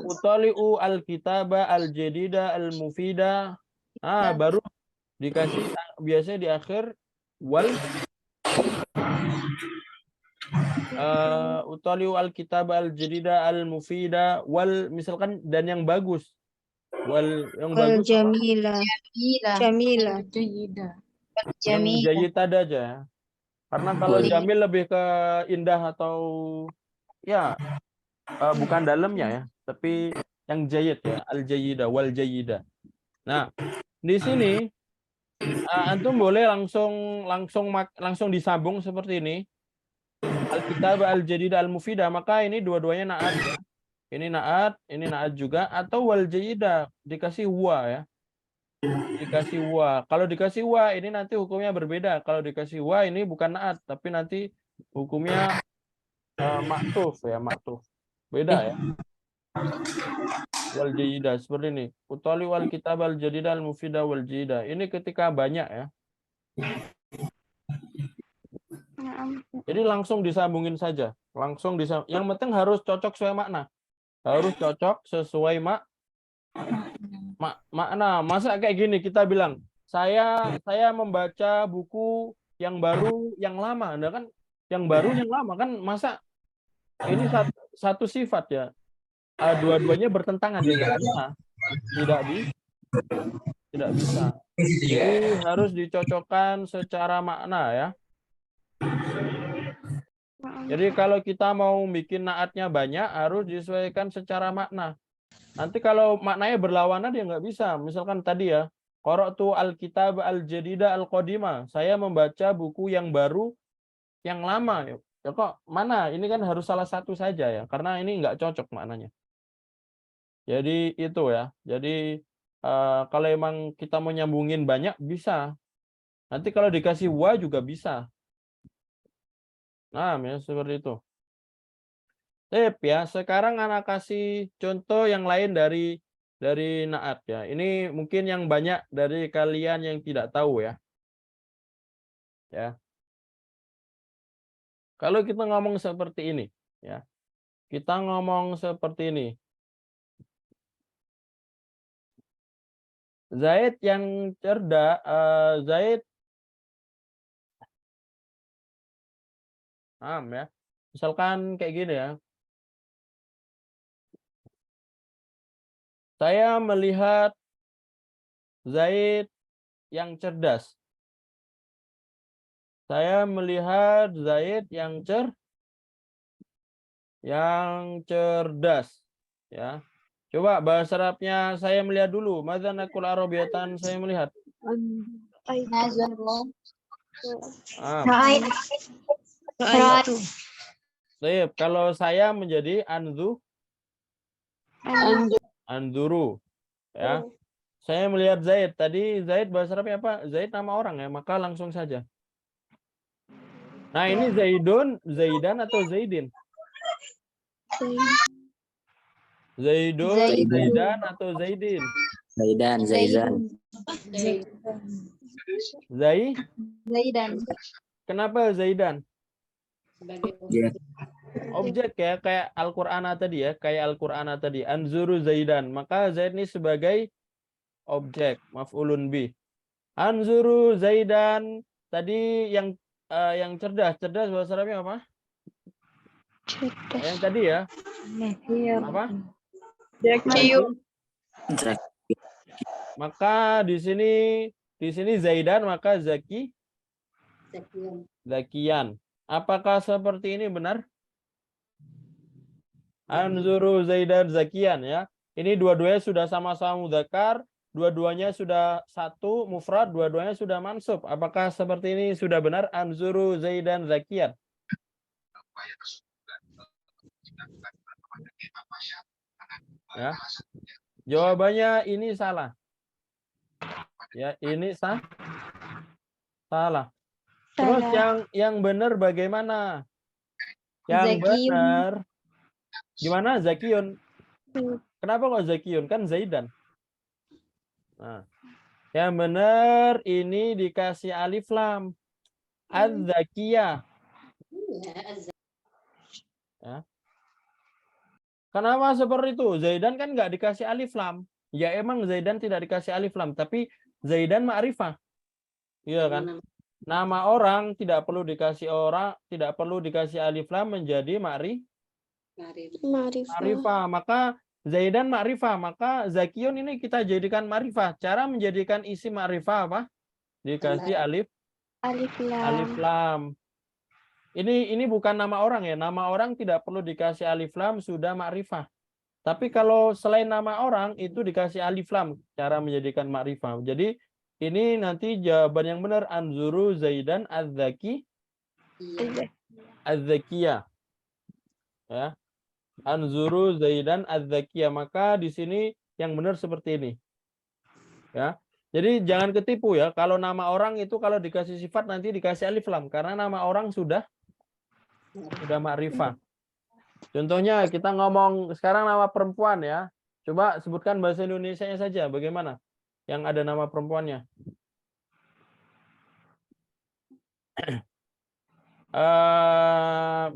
S1: Utali'u al-kitabah al-jadidah al-mufida. Baru dikasih biasanya di akhir wal utali'u al-kitabah al-jadidah al-mufida wal, misalkan, dan yang bagus. Wal yang bagus.
S4: Jamila.
S1: Yang jayyid ada aja. Karena kalau jamil lebih ke indah atau ya bukan dalamnya ya, tapi yang jayyid ya, al-jayyidah wal jayyidah. Nah, di sini Antum boleh langsung disambung seperti ini. Al-kitab al-jadid al-mufidah, maka ini dua-duanya naat ya. Ini naat juga, atau wal jayidah dikasih wa ya. Dikasih wa. Kalau dikasih wa ini nanti hukumnya berbeda. Kalau dikasih wa ini bukan naat, tapi nanti hukumnya maktuf ya, maktuf. Beda ya. Wal jayidah seperti ini. Utali wal kitab al-jadid al-mufidah wal jayidah. Ini ketika banyak ya.
S5: Naam.
S1: Jadi langsung disambungin saja. Yang penting harus cocok sesuai makna. Harus cocok sesuai makna. Masa kayak gini kita bilang, saya membaca buku yang baru, yang lama. Nah kan yang baru, yang lama kan masa ini satu sifat ya. Dua-duanya bertentangan ya, nggak bisa. Tidak bisa. Jadi harus dicocokkan secara makna ya. Jadi kalau kita mau bikin naatnya banyak, harus disesuaikan secara makna. Nanti kalau maknanya berlawanan ya nggak bisa. Misalkan tadi ya, qara'tu al-kitab al-jadida al-qadima. Saya membaca buku yang baru, yang lama. Ya kok mana? Ini kan harus salah satu saja ya, karena ini nggak cocok maknanya. Jadi itu ya. Jadi kalau emang kita mau nyambungin banyak, bisa. Nanti kalau dikasih wa juga bisa. Nah, ya seperti itu. Sip ya. Sekarang anak kasih contoh yang lain dari naat ya. Ini mungkin yang banyak dari kalian yang tidak tahu ya. Ya. Kalau kita ngomong seperti ini ya. Kita ngomong seperti ini. Zaid yang cerdas, Zaid ya. Misalkan kayak gini ya. Saya melihat Zaid yang cerdas. Saya melihat Zaid yang cerdas. Ya. Coba bahasa Arabnya saya melihat dulu. Madza naqul arabiyatan saya melihat. Baik, kalau saya menjadi anzuru ya. Saya melihat Zaid. Tadi Zaid bahasa Arabnya apa? Zaid nama orang ya, maka langsung saja. Nah, ini Zaidun, Zaidan atau Zaidin? Zaidun, Zaidan atau Zaidin?
S7: Zaidan.
S4: Zaidan.
S1: Kenapa Zaidan?
S7: Ya.
S1: Objek ya, kayak Al-Qur'ana tadi ya, Anzuru Zaidan. Maka Zaid ini sebagai objek, maf'ulun bih. Anzuru Zaidan tadi yang cerdas bahasa Arabnya apa?
S5: Cerdas.
S1: Yang tadi ya. Apa?
S2: Zakiyun.
S1: Maka di sini Zaidan, maka Zakiyan. Apakah seperti ini benar? Anzuru Zaidan Zakiyan ya. Ini dua-duanya sudah sama-sama mudzakkar, dua-duanya sudah satu mufrad, dua-duanya sudah mansub. Apakah seperti ini sudah benar? Anzuru Zaidan Zakiyan. Ya. Jawabannya ini salah. Ya, ini salah. Terus yang benar bagaimana? Yang benar gimana? Zakiyun. Kenapa kok Zakiyun? Kan Zaidan. Nah, yang benar ini dikasih alif lam. Az-Zakiyah. Ya. Kenapa seperti itu? Zaidan kan nggak dikasih alif lam. Ya emang Zaidan tidak dikasih alif lam, tapi Zaidan ma'rifah. Iya kan? Nama orang tidak perlu dikasih alif lam menjadi ma'rifah. Maka Zaidan ma'rifah, maka Zakiyun ini kita jadikan ma'rifah. Cara menjadikan isi ma'rifah apa? Dikasih alif lam. Ini bukan nama orang ya. Nama orang tidak perlu dikasih alif lam, sudah ma'rifah. Tapi kalau selain nama orang itu dikasih alif lam, cara menjadikan ma'rifah. Jadi ini nanti jawaban yang benar anzuru Zaidan az-zaki az-zakiyah. Ya. Anzuru Zaidan az-zakiyah. Maka di sini yang benar seperti ini. Ya. Jadi jangan ketipu ya. Kalau nama orang itu kalau dikasih sifat nanti dikasih alif lam karena nama orang sudah ma'rifah. Contohnya kita ngomong sekarang nama perempuan ya. Coba sebutkan bahasa Indonesianya saja. Bagaimana? Yang ada nama perempuannya.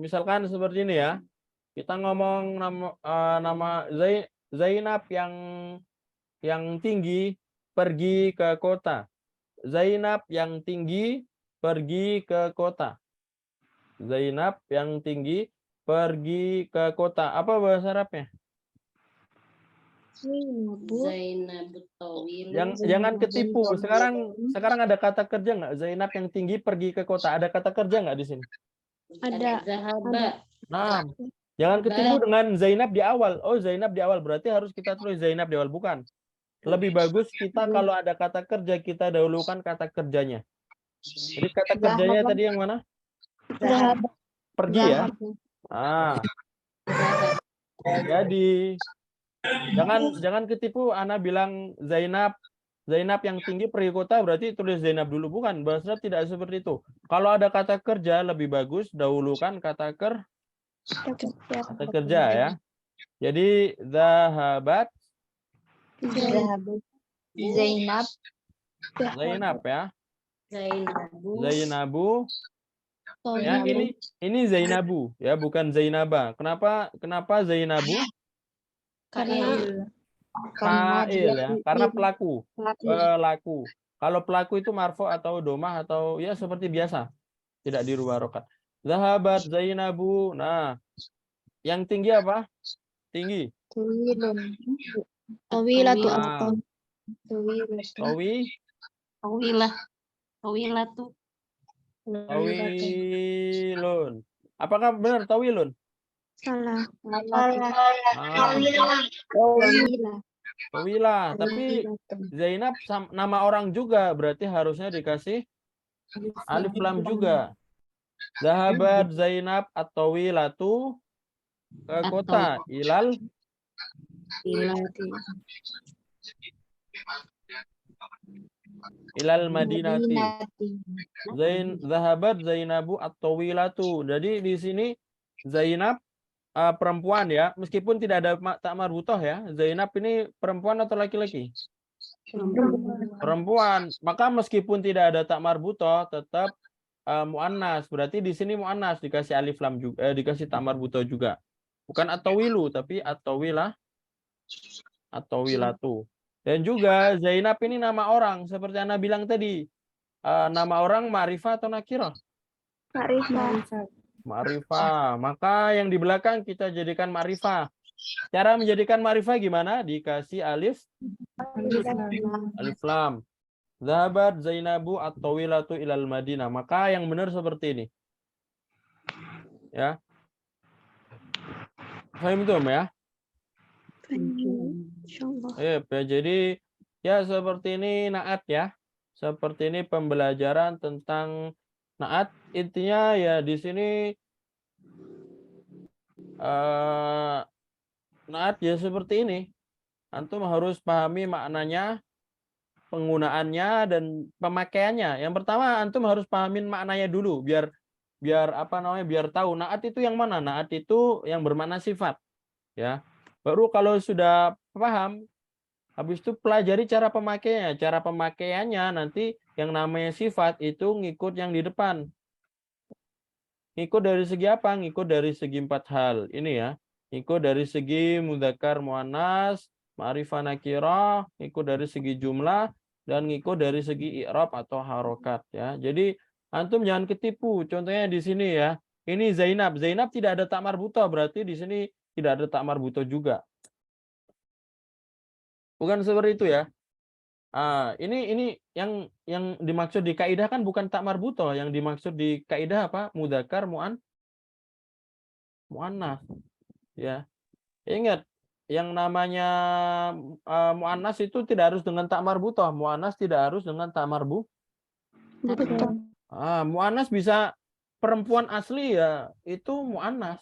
S1: Misalkan seperti ini ya. Kita ngomong nama Zainab yang tinggi pergi ke kota. Zainab yang tinggi pergi ke kota. Zainab yang tinggi pergi ke kota. Apa bahasa Arabnya? Jangan ketipu. Sekarang ada kata kerja nggak? Zainab yang tinggi pergi ke kota. Ada kata kerja nggak di sini?
S5: Ada.
S1: Nah, jangan ketipu dengan Zainab di awal. Oh, Zainab di awal berarti harus kita tulis Zainab di awal, bukan. Lebih bagus kita kalau ada kata kerja kita dahulukan kata kerjanya. Jadi kata kerjanya tadi yang mana? Pergi ya. Jadi jangan ketipu Ana bilang Zainab yang tinggi pergi kota berarti tulis Zainab dulu, bukan. Bahasa tidak seperti itu. Kalau ada kata kerja lebih bagus dahulukan kata kerja ya. Jadi zahabat Zainab ya. Zainabu. Ya, ini Zainabu ya, bukan Zainaba. Kenapa Zainabu? Fa'il ya, karena pelaku. Kalau pelaku itu marfu atau domah atau ya seperti biasa. Tidak dirubah rokat. Zahabat Zainabu. Nah, yang tinggi apa? Tinggi. Tawilun. Apakah benar tawilun?
S5: Salah.
S1: Tawilah. Tapi Zainab nama orang juga berarti harusnya dikasih alif lam juga. Zahabat Zainab at-tawilatu ke kota ilal Madinati. Zahabat Zainabu at-tawilatu. Jadi di sini Zainab perempuan ya, meskipun tidak ada tak marbutoh ya. Zainab ini perempuan atau laki-laki? Perempuan. Maka meskipun tidak ada tak marbutoh tetap muannas. Berarti di sini muannas dikasih alif lam juga, dikasih tak marbutoh juga. Bukan at-tawilu tapi at-tawilatu. Dan juga Zainab ini nama orang seperti Anda bilang tadi. Nama orang ma'rifah atau nakirah? Ma'rifah. Maka yang di belakang kita jadikan ma'rifah. Cara menjadikan ma'rifah gimana? Dikasih alif lam. Zahabat Zainabu at-tawilatu ilal Madinah. Maka yang benar seperti ini. Ya. Paham itu, ya? Jadi ya seperti ini naat ya. Seperti ini pembelajaran tentang naat. Intinya ya di sini naat ya seperti ini. Antum harus pahami maknanya, penggunaannya dan pemakaiannya. Yang pertama antum harus pahamin maknanya dulu biar biar tahu naat itu yang mana. Naat itu yang bermakna sifat. Ya. Baru kalau sudah paham, habis itu pelajari cara pemakaiannya. Cara pemakaiannya nanti yang namanya sifat itu ngikut yang di depan. Ngikut dari segi apa? Ngikut dari segi 4 hal. Ini ya. Ngikut dari segi mudzakkar muannas, ma'rifah nakirah, ngikut dari segi jumlah, dan ngikut dari segi i'rab atau harokat ya. Jadi antum jangan ketipu. Contohnya di sini ya. Ini Zainab. Zainab tidak ada tak marbutoh, berarti di sini tidak ada tak marbutoh juga. Bukan seperti itu ya. Ini yang dimaksud di kaidah kan bukan tak marbutoh, yang dimaksud di kaidah apa? Mudzakkar muannas. Ya. Ingat, yang namanya muannas itu tidak harus dengan tak marbutah. Muannas tidak harus dengan tak marbu.
S5: Betul.
S1: Muannas bisa perempuan asli ya, itu muannas.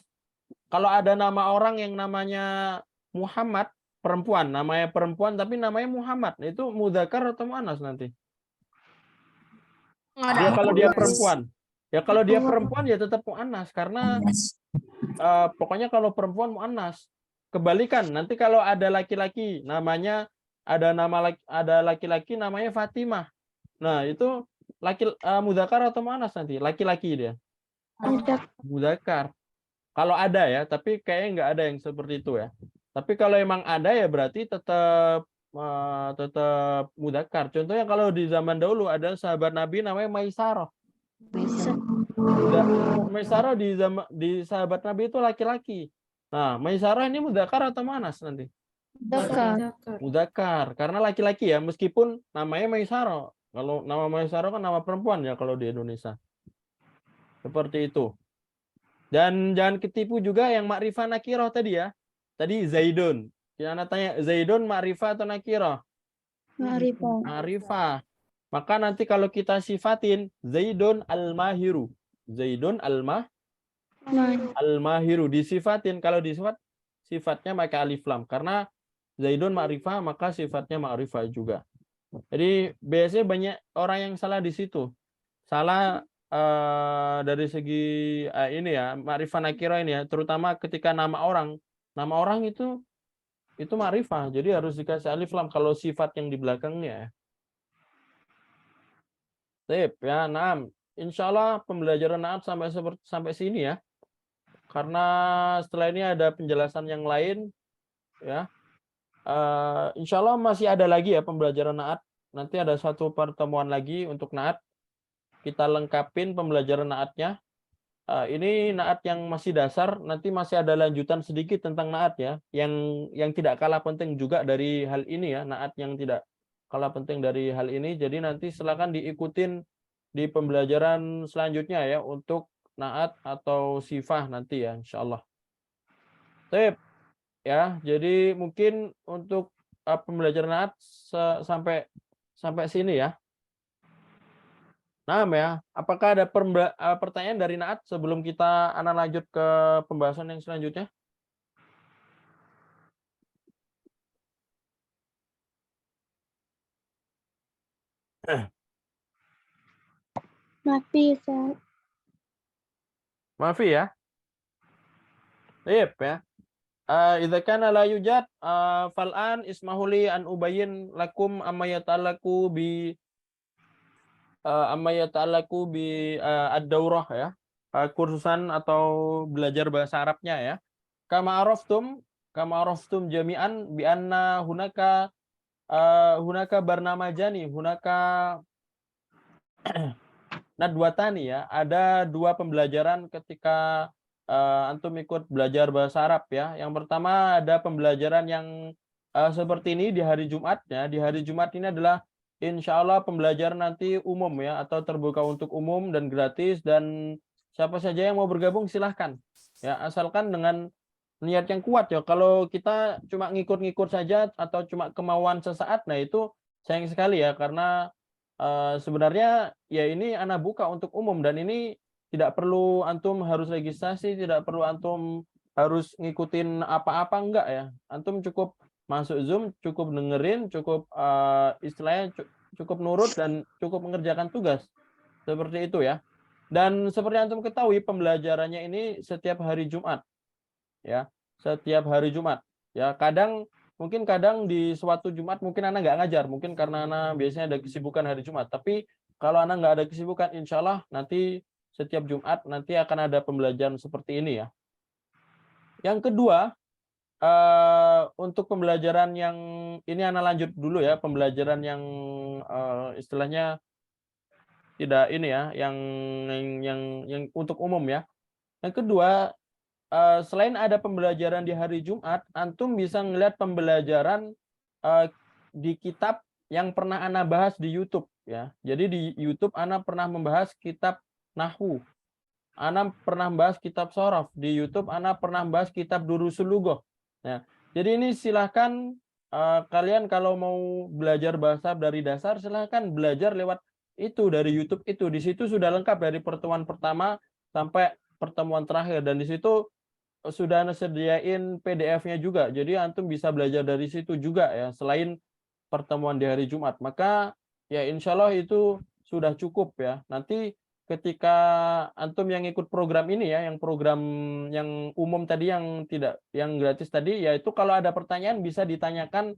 S1: Kalau ada nama orang yang namanya Muhammad, perempuan, namanya perempuan tapi namanya Muhammad, itu mudzakkar atau muannas nanti? Kalau dia perempuan. Ya kalau dia perempuan ya tetap muannas karena pokoknya kalau perempuan muannas. Kebalikan, nanti kalau ada laki-laki namanya ada laki-laki namanya Fatimah. Nah, itu mudzakkar atau muannas nanti? Laki-laki dia. Mudzakkar. Kalau ada ya, tapi kayaknya nggak ada yang seperti itu ya. Tapi kalau emang ada ya berarti tetap mudzakkar. Contohnya kalau di zaman dahulu ada sahabat Nabi namanya Maisarah. Maisarah di sahabat Nabi itu laki-laki. Nah, Maisarah ini mudzakkar atau muannas nanti? Mudzakkar, karena laki-laki ya, meskipun namanya Maisarah. Kalau nama Maisarah kan nama perempuan ya kalau di Indonesia. Seperti itu. Dan jangan ketipu juga yang makrifah nakirah tadi ya. Tadi Zaidun. Kita tanya Zaidun makrifah atau nakirah? Makrifah. Maka nanti kalau kita sifatin Zaidun al-mahiru. Zaidun al-mahiru disifatin, kalau disifat sifatnya pakai alif lam karena Zaidun makrifah maka sifatnya makrifah juga. Jadi biasanya banyak orang yang salah di situ. Salah dari segi ini ya, makrifah nakirah ini ya, terutama ketika nama orang itu makrifah. Jadi harus dikasih alif lam kalau sifat yang di belakangnya. Sip ya, nah, insyaallah pembelajaran naat sampai sini ya. Karena setelah ini ada penjelasan yang lain ya. Insyaallah masih ada lagi ya pembelajaran naat. Nanti ada satu pertemuan lagi untuk naat. Kita lengkapin pembelajaran naatnya. Ini naat yang masih dasar, nanti masih ada lanjutan sedikit tentang naat ya, yang tidak kalah penting juga dari hal ini ya, naat yang tidak kalah penting dari hal ini. Jadi nanti silakan diikutin di pembelajaran selanjutnya ya untuk naat atau sifah nanti ya, insyaallah. Sip. Ya, jadi mungkin untuk pembelajaran naat sampai sini ya. Nah, ya, apakah ada pertanyaan dari naat sebelum kita lanjut ke pembahasan yang selanjutnya?
S5: Maafi, Ustaz.
S1: Maafi ya. Sip ya. Idza kana la yujad fal'an ismahuli an ubayyin lakum amma yata'allaqu bi ad-daurah ya. Kursusan atau belajar bahasa Arabnya ya. Kama araftum jami'an bi anna hunaka barnamajani, hunaka nadwatani ya. Ada dua pembelajaran ketika antum ikut belajar bahasa Arab ya. Yang pertama ada pembelajaran yang seperti ini di hari Jumat ya. Di hari Jumat ini adalah insya Allah pembelajaran nanti umum ya, atau terbuka untuk umum dan gratis, dan siapa saja yang mau bergabung silahkan ya, asalkan dengan niat yang kuat ya. Kalau kita cuma ngikut-ngikut saja atau cuma kemauan sesaat, nah itu sayang sekali ya, karena sebenarnya ya ini anak buka untuk umum, dan ini tidak perlu antum harus registrasi, tidak perlu antum harus ngikutin apa-apa, enggak ya. Antum cukup masuk Zoom, cukup dengerin, cukup istilahnya cukup nurut dan cukup mengerjakan tugas. Seperti itu ya. Dan seperti antum ketahui pembelajarannya ini setiap hari Jumat. Ya, setiap hari Jumat. Ya, mungkin kadang di suatu Jumat mungkin anak nggak ngajar, mungkin karena anak biasanya ada kesibukan hari Jumat. Tapi kalau anak nggak ada kesibukan, insya Allah nanti setiap Jumat nanti akan ada pembelajaran seperti ini ya. Yang kedua, untuk pembelajaran yang ini anak lanjut dulu ya, pembelajaran yang istilahnya tidak ini ya, yang untuk umum ya. Yang kedua, selain ada pembelajaran di hari Jumat, antum bisa ngelihat pembelajaran di kitab yang pernah ana bahas di YouTube ya. Jadi di YouTube ana pernah membahas kitab Nahwu. Ana pernah membahas kitab Shorof. Di YouTube ana pernah membahas kitab Durusul Lughah. Nah, Jadi ini silahkan kalian kalau mau belajar bahasa Arab dari dasar, silahkan belajar lewat itu dari YouTube itu. Di situ sudah lengkap dari pertemuan pertama sampai pertemuan terakhir, dan di situ sudah sediain PDF-nya juga. Jadi antum bisa belajar dari situ juga ya, selain pertemuan di hari Jumat. Maka ya insya Allah itu sudah cukup ya. Nanti ketika antum yang ikut program ini ya, yang program yang umum tadi, yang tidak, yang gratis tadi, yaitu kalau ada pertanyaan bisa ditanyakan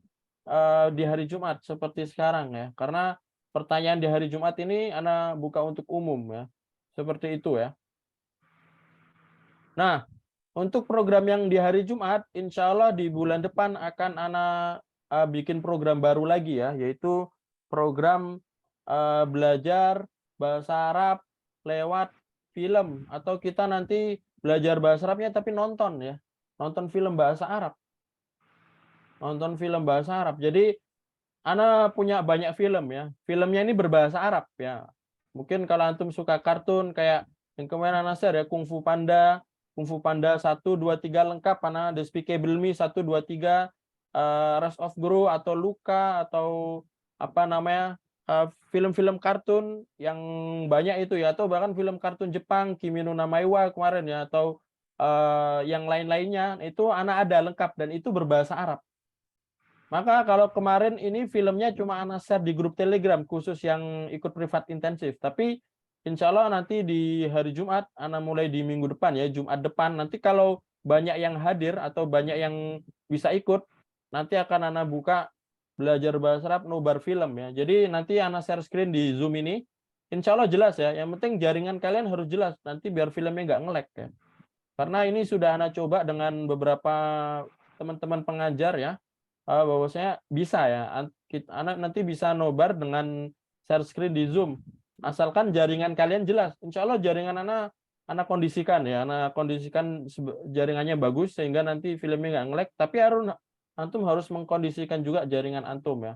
S1: di hari Jumat seperti sekarang ya. Karena pertanyaan di hari Jumat ini ana buka untuk umum ya. Seperti itu ya. Nah, untuk program yang di hari Jumat, insya Allah di bulan depan akan ana bikin program baru lagi ya, yaitu program belajar bahasa Arab lewat film, atau kita nanti belajar bahasa Arabnya tapi nonton ya, nonton film bahasa Arab, nonton film bahasa Arab. Jadi ana punya banyak film ya, filmnya ini berbahasa Arab ya. Mungkin kalau antum suka kartun kayak yang kemarin ana share ya, Kung Fu Panda 1, 2, 3 lengkap, mana Despicable Me 1, 2, 3, Rise of Gru atau Luka, atau apa namanya, film-film kartun yang banyak itu ya, atau bahkan film kartun Jepang Kimi no Na Maiwa kemarin ya, atau yang lain-lainnya itu anak ada lengkap dan itu berbahasa Arab. Maka kalau kemarin ini filmnya cuma anak share di grup Telegram khusus yang ikut privat intensif, tapi insya Allah nanti di hari Jumat, ana mulai di minggu depan ya, Jumat depan, nanti kalau banyak yang hadir atau banyak yang bisa ikut, nanti akan ana buka belajar bahasa Arab nobar film ya. Jadi nanti ana share screen di Zoom ini, insya Allah jelas ya, yang penting jaringan kalian harus jelas, nanti biar filmnya nggak nge-lag ya. Karena ini sudah ana coba dengan beberapa teman-teman pengajar ya, bahwasanya bisa ya, anak nanti bisa nobar dengan share screen di Zoom. Asalkan jaringan kalian jelas, insya Allah jaringan anak kondisikan ya, anak kondisikan jaringannya bagus sehingga nanti filmnya nggak nge-lag. Tapi antum harus mengkondisikan juga jaringan antum ya,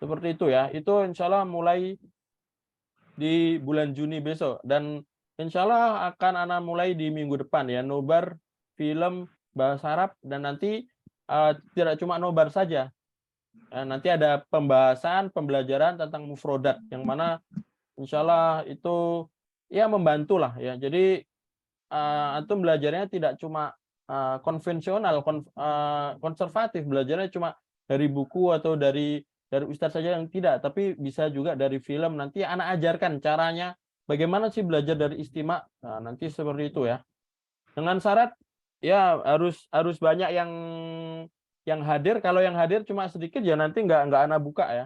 S1: seperti itu ya. Itu insya Allah mulai di bulan Juni besok, dan insya Allah akan anak mulai di minggu depan ya, nobar film bahasa Arab, dan nanti tidak cuma nobar saja. Nanti ada pembelajaran tentang mufrodat, yang mana insya Allah itu ya membantu lah ya. Jadi antum belajarnya tidak cuma konvensional, konservatif, belajarnya cuma dari buku atau dari ustadz saja, yang tidak, tapi bisa juga dari film. Nanti anak ajarkan caranya bagaimana sih belajar dari istimak. Nah, nanti seperti itu ya. Dengan syarat ya harus banyak yang hadir. Kalau yang hadir cuma sedikit ya nanti nggak anak buka ya.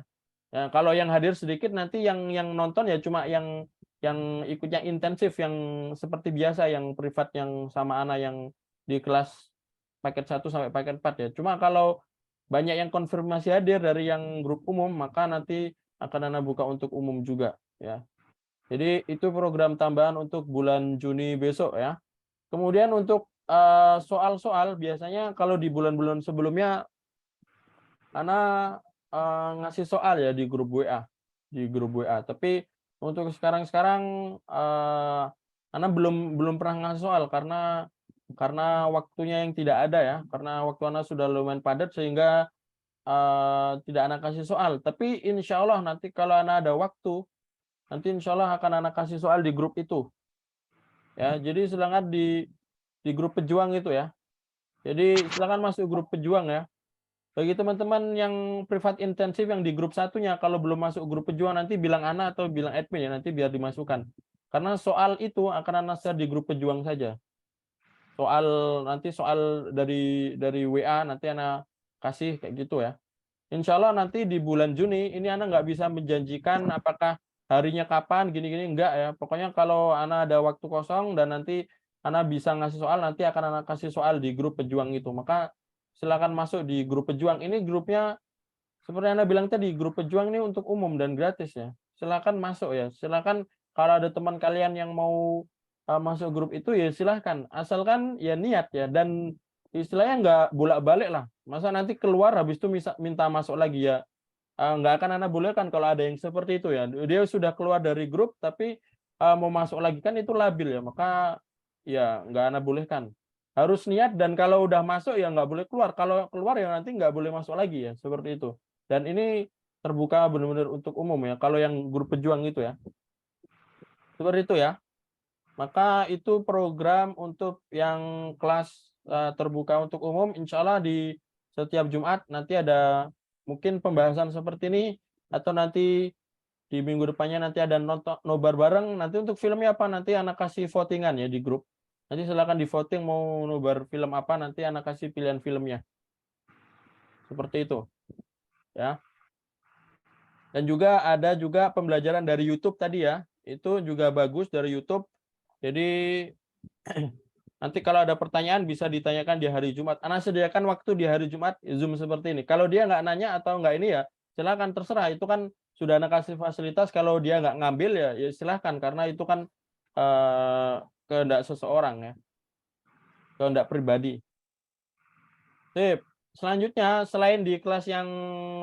S1: Ya, kalau yang hadir sedikit nanti yang nonton ya cuma yang ikutnya intensif, yang seperti biasa, yang privat, yang sama anak yang di kelas paket 1 sampai paket 4 ya. Cuma kalau banyak yang konfirmasi hadir dari yang grup umum, maka nanti akan anak buka untuk umum juga ya. Jadi itu program tambahan untuk bulan Juni besok ya. Kemudian untuk soal-soal, biasanya kalau di bulan-bulan sebelumnya anak ngasih soal ya di grup WA, tapi untuk sekarang anak belum pernah ngasih soal karena waktunya yang tidak ada ya, karena waktu anak sudah lumayan padat sehingga tidak anak kasih soal. Tapi insya Allah nanti kalau anak ada waktu, nanti insya Allah akan anak kasih soal di grup itu ya. Jadi silakan di grup pejuang itu ya. Jadi silakan masuk grup pejuang ya. Bagi teman-teman yang privat intensif yang di grup satunya, kalau belum masuk grup pejuang nanti bilang Ana atau bilang admin ya, nanti biar dimasukkan. Karena soal itu akan Ana share di grup pejuang saja. Nanti soal dari WA nanti Ana kasih kayak gitu ya. Insya Allah nanti di bulan Juni ini Ana nggak bisa menjanjikan apakah harinya kapan, gini-gini, enggak ya. Pokoknya kalau Ana ada waktu kosong dan nanti Ana bisa ngasih soal, nanti akan Ana kasih soal di grup pejuang itu. Maka silakan masuk di grup pejuang. Ini grupnya seperti Anda bilang tadi, grup pejuang ini untuk umum dan gratis ya. Silakan masuk ya. Silakan kalau ada teman kalian yang mau masuk grup itu ya silahkan. Asalkan ya niat ya, dan istilahnya nggak bolak-balik lah. Masa nanti keluar habis itu minta masuk lagi ya. Nggak akan Anda bolehkan kalau ada yang seperti itu ya. Dia sudah keluar dari grup tapi mau masuk lagi, kan itu labil ya. Maka ya nggak Anda bolehkan. Harus niat, dan kalau udah masuk ya nggak boleh keluar. Kalau keluar ya nanti nggak boleh masuk lagi ya, seperti itu. Dan ini terbuka benar-benar untuk umum ya, kalau yang grup pejuang itu ya. Seperti itu ya. Maka itu program untuk yang kelas terbuka untuk umum. Insya Allah di setiap Jumat nanti ada mungkin pembahasan seperti ini, atau nanti di minggu depannya nanti ada nonton nobar bareng. Nanti untuk filmnya apa, nanti anak kasih votingan ya di grup. Nanti silakan di voting mau nobar film apa, nanti anak kasih pilihan filmnya. Seperti itu. Ya. Dan juga ada juga pembelajaran dari YouTube tadi ya. Itu juga bagus dari YouTube. Jadi nanti kalau ada pertanyaan bisa ditanyakan di hari Jumat. Anak sediakan waktu di hari Jumat Zoom seperti ini. Kalau dia nggak nanya atau nggak ini ya, silakan, terserah. Itu kan sudah anak kasih fasilitas. Kalau dia nggak ngambil ya silahkan, karena itu kan kehendak seseorang ya, kehendak pribadi. Sip. Selanjutnya, selain di kelas yang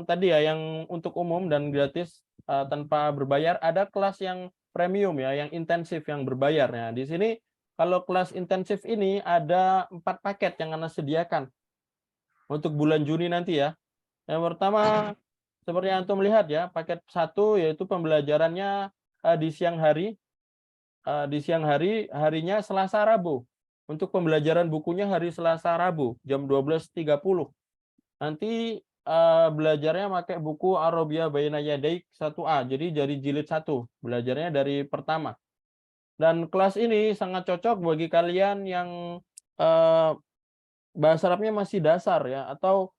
S1: tadi ya, yang untuk umum dan gratis tanpa berbayar, ada kelas yang premium ya, yang intensif, yang berbayar ya. Di sini kalau kelas intensif ini ada 4 paket yang Anda sediakan untuk bulan Juni nanti ya. Yang pertama, seperti yang antum lihat ya, paket 1 yaitu pembelajarannya di siang hari. Di siang hari, harinya Selasa Rabu. Untuk pembelajaran bukunya hari Selasa Rabu jam 12.30. Nanti belajarnya pakai buku Arabia Baina Yadaik 1A. Jadi dari jilid 1, belajarnya dari pertama. Dan kelas ini sangat cocok bagi kalian yang bahasa Arabnya masih dasar ya, atau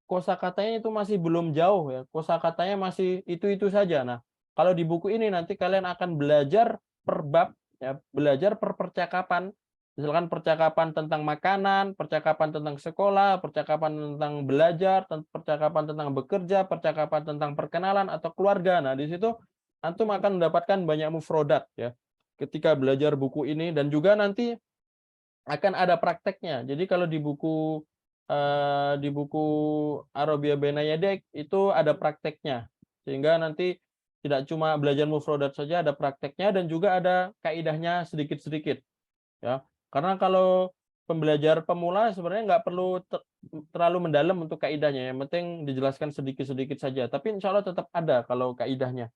S1: kosakatanya itu masih belum jauh ya. Kosakatanya masih itu-itu saja. Nah, kalau di buku ini nanti kalian akan belajar per bab ya, belajar per percakapan. Misalkan percakapan tentang makanan, percakapan tentang sekolah, percakapan tentang belajar, percakapan tentang bekerja, percakapan tentang perkenalan atau keluarga. Nah, di situ antum akan mendapatkan banyak mufrodat ya ketika belajar buku ini, dan juga nanti akan ada prakteknya. Jadi kalau di buku Arabia Baina Yadaik itu ada prakteknya, sehingga nanti tidak cuma belajar mufrodat saja, ada prakteknya dan juga ada kaidahnya sedikit-sedikit ya. Karena kalau pembelajar pemula sebenarnya nggak perlu terlalu mendalam untuk kaidahnya, yang penting dijelaskan sedikit-sedikit saja. Tapi insya Allah tetap ada kalau kaidahnya.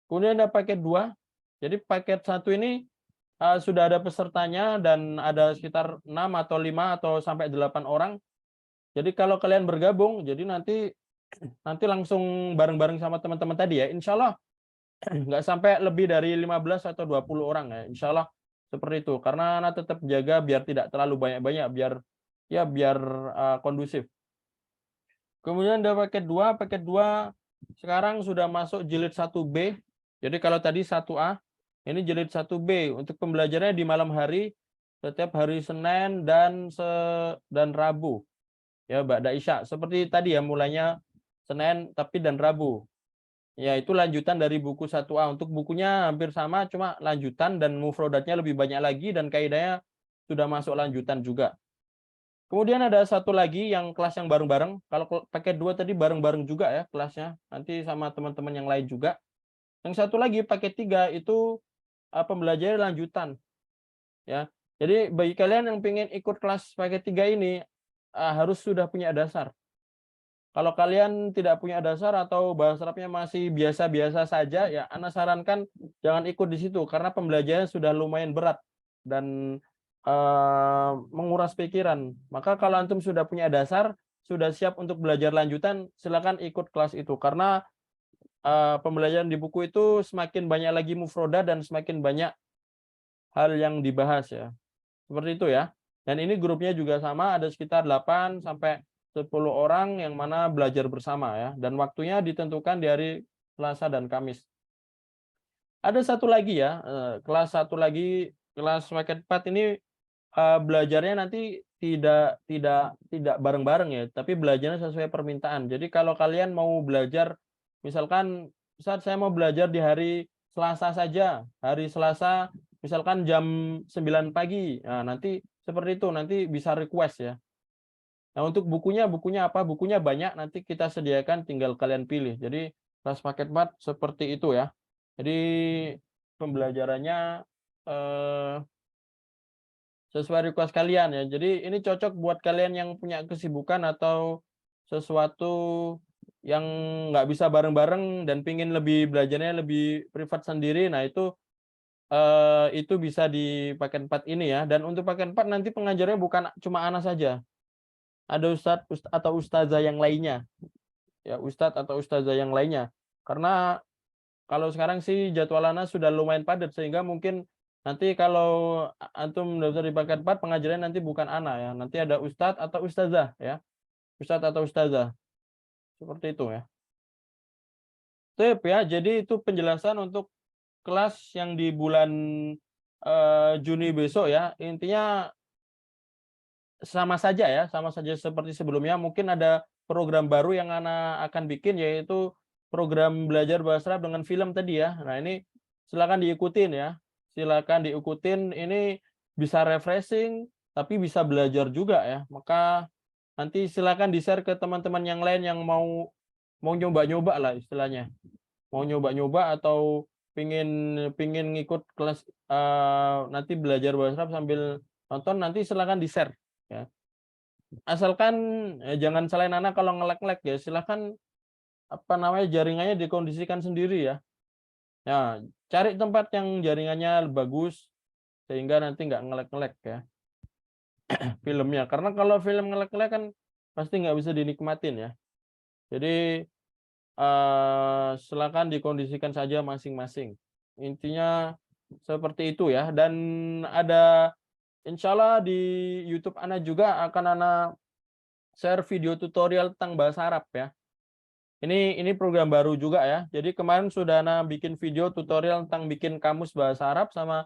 S1: Kemudian ada paket 2. Jadi paket 1 ini sudah ada pesertanya dan ada sekitar 6 atau 5 atau sampai 8 orang. Jadi kalau kalian bergabung, jadi nanti langsung bareng-bareng sama teman-teman tadi ya. Insya Allah nggak sampai lebih dari 15 atau 20 orang ya. Insya Allah seperti itu. Karena anak tetap jaga biar tidak terlalu banyak-banyak, biar kondusif. Kemudian ada paket 2. Paket 2 sekarang sudah masuk jilid 1B. Jadi kalau tadi 1A, ini jilid 1B. Untuk pembelajarannya di malam hari, setiap hari Senin dan Rabu. Ya, ba'da Isya. Seperti tadi ya, mulainya Senin tapi dan Rabu. Ya, itu lanjutan dari buku 1A. Untuk bukunya hampir sama, cuma lanjutan dan mufrodatnya lebih banyak lagi dan kaidahnya sudah masuk lanjutan juga. Kemudian ada satu lagi yang kelas yang bareng-bareng. Kalau paket 2 tadi bareng-bareng juga ya kelasnya. Nanti sama teman-teman yang lain juga. Yang satu lagi paket 3 itu pembelajaran lanjutan. Ya. Jadi bagi kalian yang ingin ikut kelas paket 3 ini harus sudah punya dasar. Kalau kalian tidak punya dasar atau bahasa Arabnya masih biasa-biasa saja, ya Ana sarankan jangan ikut di situ karena pembelajaran sudah lumayan berat dan menguras pikiran. Maka kalau antum sudah punya dasar, sudah siap untuk belajar lanjutan, silakan ikut kelas itu karena pembelajaran di buku itu semakin banyak lagi mufrodat dan semakin banyak hal yang dibahas ya. Seperti itu ya. Dan ini grupnya juga sama, ada sekitar 8 sampai 10 orang yang mana belajar bersama ya, dan waktunya ditentukan di hari Selasa dan Kamis. Ada satu lagi ya, kelas paket 4 ini belajarnya nanti tidak bareng-bareng ya, tapi belajarnya sesuai permintaan. Jadi kalau kalian mau belajar, misalkan Ustaz saya mau belajar di hari Selasa saja, hari Selasa misalkan jam 9 pagi. Nah, nanti seperti itu, nanti bisa request ya. Nah, untuk bukunya apa? Bukunya banyak, nanti kita sediakan, tinggal kalian pilih. Jadi kelas paket 4 seperti itu ya. Jadi pembelajarannya sesuai request kalian ya. Jadi ini cocok buat kalian yang punya kesibukan atau sesuatu yang nggak bisa bareng-bareng dan pingin lebih belajarnya lebih privat sendiri. Nah itu bisa di paket 4 ini ya. Dan untuk paket 4 nanti pengajarnya bukan cuma Ana saja. Ada ustadz atau ustazah yang lainnya. Ya, ustadz atau ustazah yang lainnya. Karena kalau sekarang sih jadwal Ana sudah lumayan padat sehingga mungkin nanti kalau antum daftar di paket 4 pengajarannya nanti bukan Ana ya. Nanti ada ustadz atau ustazah ya. Ustadz atau ustazah. Seperti itu ya. Tip ya. Jadi itu penjelasan untuk kelas yang di bulan Juni besok ya. Intinya sama saja ya, sama saja seperti sebelumnya. Mungkin ada program baru yang Ana akan bikin yaitu program belajar bahasa Arab dengan film tadi ya. Nah, ini silakan diikutin ya. Silakan diikutin, ini bisa refreshing tapi bisa belajar juga ya. Maka nanti silakan di-share ke teman-teman yang lain yang mau nyoba-nyoba lah istilahnya. Mau nyoba-nyoba atau pingin ngikut kelas nanti belajar bahasa Arab sambil nonton, nanti silakan di-share ya. Asalkan jangan salahin anak kalau ngelek-ngelek ya, silakan jaringannya dikondisikan sendiri ya. Ya, cari tempat yang jaringannya bagus sehingga nanti nggak ngelek-ngelek ya filmnya. Karena kalau film ngelek-ngelek kan pasti nggak bisa dinikmatin ya. Jadi silakan dikondisikan saja masing-masing. Intinya seperti itu ya. Dan ada insya Allah di YouTube Ana juga akan Ana share video tutorial tentang bahasa Arab ya. Ini program baru juga ya. Jadi kemarin sudah Ana bikin video tutorial tentang bikin kamus bahasa Arab sama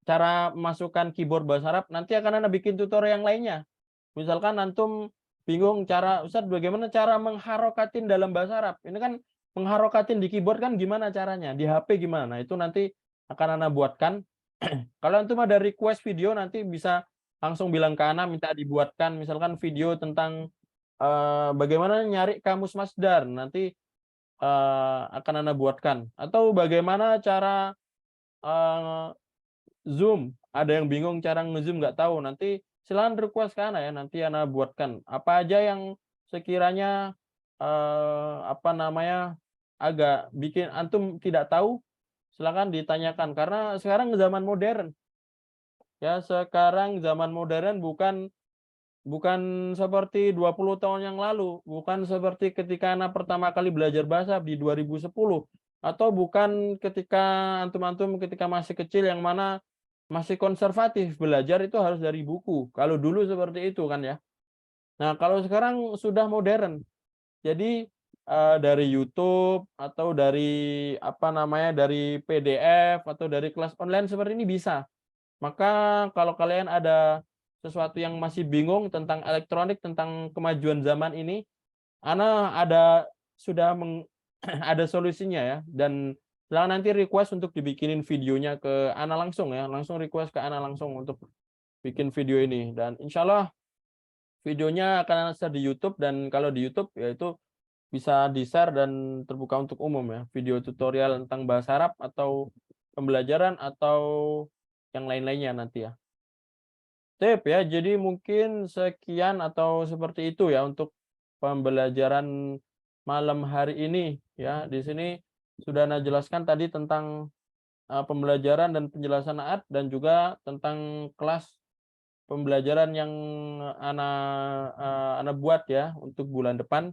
S1: cara masukkan keyboard bahasa Arab. Nanti akan Ana bikin tutorial yang lainnya. Misalkan antum bingung Ustadz bagaimana cara mengharokatin dalam bahasa Arab. Ini kan mengharokatin di keyboard kan gimana caranya, di HP gimana. Itu nanti akan Ana buatkan. Kalau antum ada request video nanti bisa langsung bilang ke Ana minta dibuatkan misalkan video tentang bagaimana nyari kamus masdar, nanti akan Ana buatkan. Atau bagaimana cara Zoom, ada yang bingung cara nge-zoom nggak tahu, nanti silakan request ke Ana ya, nanti Ana buatkan. Apa aja yang sekiranya agak bikin antum tidak tahu, silakan ditanyakan karena sekarang zaman modern. Ya, sekarang zaman modern bukan seperti 20 tahun yang lalu, bukan seperti ketika Ana pertama kali belajar bahasa di 2010 atau bukan ketika antum-antum ketika masih kecil yang mana masih konservatif, belajar itu harus dari buku. Kalau dulu seperti itu kan ya. Nah, kalau sekarang sudah modern. Jadi dari YouTube atau dari dari PDF atau dari kelas online seperti ini bisa. Maka kalau kalian ada sesuatu yang masih bingung tentang elektronik, tentang kemajuan zaman ini, Ana sudah ada solusinya ya. Dan silakan nanti request untuk dibikinin videonya ke Ana langsung ya. Langsung request ke Ana langsung untuk bikin video ini. Dan insya Allah videonya akan ada di YouTube. Dan kalau di YouTube yaitu bisa di-share dan terbuka untuk umum ya. Video tutorial tentang bahasa Arab atau pembelajaran atau yang lain-lainnya nanti ya. Tip ya, jadi mungkin sekian atau seperti itu ya untuk pembelajaran malam hari ini ya. Di sini sudah Ana jelaskan tadi tentang pembelajaran dan penjelasan Naat dan juga tentang kelas pembelajaran yang Ana buat ya untuk bulan depan.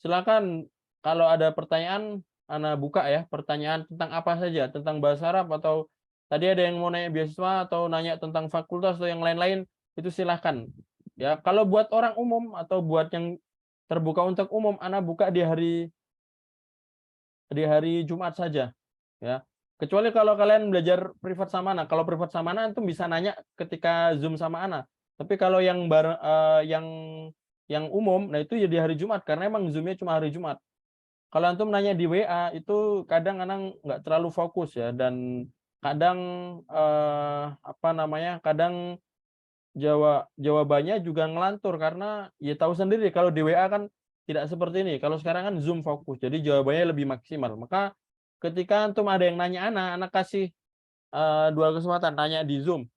S1: Silakan kalau ada pertanyaan Ana buka ya, pertanyaan tentang apa saja, tentang bahasa Arab atau tadi ada yang mau nanya beasiswa atau nanya tentang fakultas atau yang lain-lain, itu silahkan. Ya, kalau buat orang umum atau buat yang terbuka untuk umum, Ana buka di hari Jumat saja. Ya. Kecuali kalau kalian belajar privat sama Ana. Kalau privat sama Ana, antum bisa nanya ketika Zoom sama Ana. Tapi kalau yang umum, nah itu ya di hari Jumat karena emang Zoom-nya cuma hari Jumat. Kalau antum nanya di WA itu kadang Ana nggak terlalu fokus ya, dan kadang kadang jawabannya juga ngelantur karena ya tahu sendiri kalau di WA kan tidak seperti ini. Kalau sekarang kan Zoom fokus, jadi jawabannya lebih maksimal. Maka ketika antum ada yang nanya Ana kasih 2 kesempatan tanya di Zoom.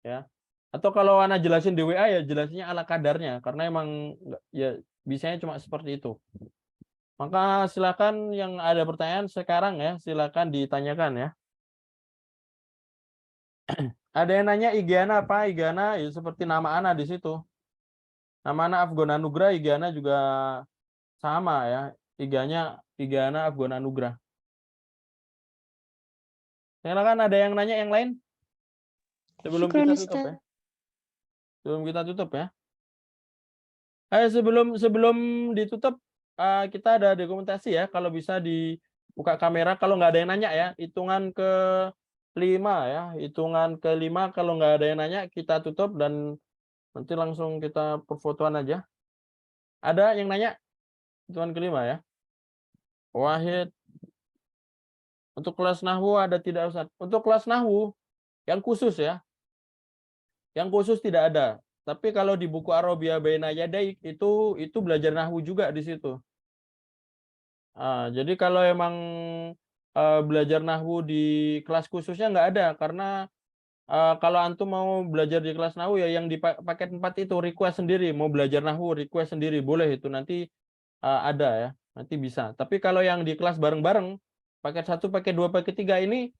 S1: ya. Atau kalau Ana jelasin di WA ya jelasnya ala kadarnya karena emang ya bisanya cuma seperti itu. Maka silakan yang ada pertanyaan sekarang ya, silakan ditanyakan ya. Ada yang nanya Igiana apa? Igiana ya seperti nama Ana di situ. Nama Ana Afgona Nugra, Igiana juga sama ya. Igiana Afgona Nugra. Silakan ada yang nanya yang lain? Sebelum
S5: Syukran,
S1: kita tutup
S5: Ustaz.
S1: ya. Sebelum kita tutup ya. Sebelum ditutup kita ada dokumentasi ya. Kalau bisa dibuka kamera. Kalau nggak ada yang nanya ya, hitungan ke-5 ya. Hitungan ke-5 kalau nggak ada yang nanya kita tutup dan nanti langsung kita perfotoan aja. Ada yang nanya? Hitungan ke-5 ya. Wahid. Untuk kelas nahwu ada tidak Ustaz? Untuk kelas nahwu yang khusus ya. Yang khusus tidak ada. Tapi kalau di buku Arabia Baina Yadaik itu belajar nahwu juga di situ. Jadi kalau emang belajar nahwu di kelas khususnya nggak ada karena kalau antum mau belajar di kelas nahwu ya yang di paket 4 itu request sendiri, mau belajar nahwu request sendiri boleh itu nanti ada ya, nanti bisa. Tapi kalau yang di kelas bareng-bareng paket 1, paket 2, paket 3 ini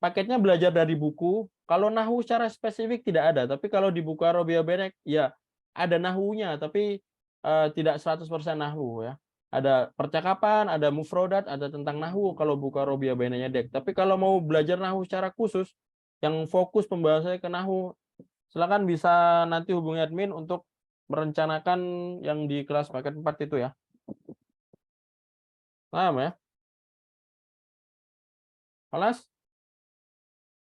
S1: paketnya belajar dari buku. Kalau nahwu secara spesifik tidak ada, tapi kalau di buku Arabia Baina ya ada nahwunya tapi tidak 100% nahwu ya. Ada percakapan, ada mufrodat, ada tentang nahwu kalau buku Arabia Baina Yadaik. Tapi kalau mau belajar nahwu secara khusus yang fokus pembahasannya ke nahwu, silakan bisa nanti hubungi admin untuk merencanakan yang di kelas paket 4 itu ya. Paham ya? Kelas?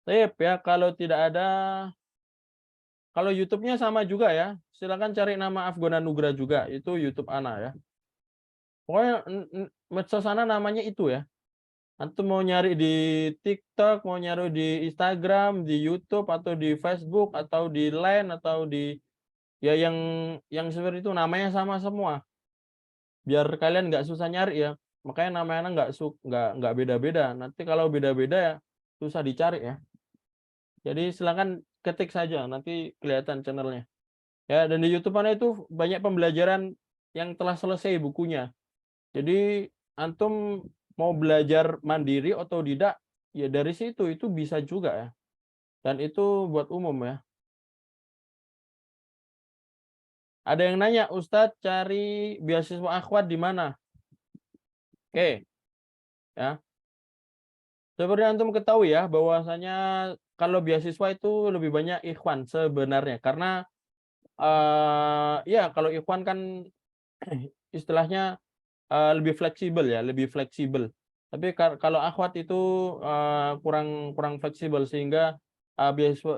S1: Sip ya, kalau tidak ada, kalau YouTube-nya sama juga ya. Silakan cari nama Afgona Nugra juga, itu YouTube Ana ya. Pokoknya medsos Ana namanya itu ya. Antum mau nyari di TikTok, mau nyari di Instagram, di YouTube atau di Facebook atau di Line atau di ya yang seperti itu namanya sama semua. Biar kalian nggak susah nyari ya. Makanya namanya nggak beda-beda. Nanti kalau beda-beda ya susah dicari ya. Jadi silakan ketik saja, nanti kelihatan channelnya. Ya, dan di YouTube Ana itu banyak pembelajaran yang telah selesai bukunya. Jadi antum mau belajar mandiri otodidak, ya dari situ itu bisa juga ya. Dan itu buat umum ya. Ada yang nanya, Ustadz cari beasiswa akhwat di mana? Oke. Ya. Seperti antum ketahui ya bahwasanya kalau beasiswa itu lebih banyak ikhwan sebenarnya karena ya kalau ikhwan kan istilahnya lebih fleksibel ya, lebih fleksibel. Tapi kalau akhwat itu kurang fleksibel sehingga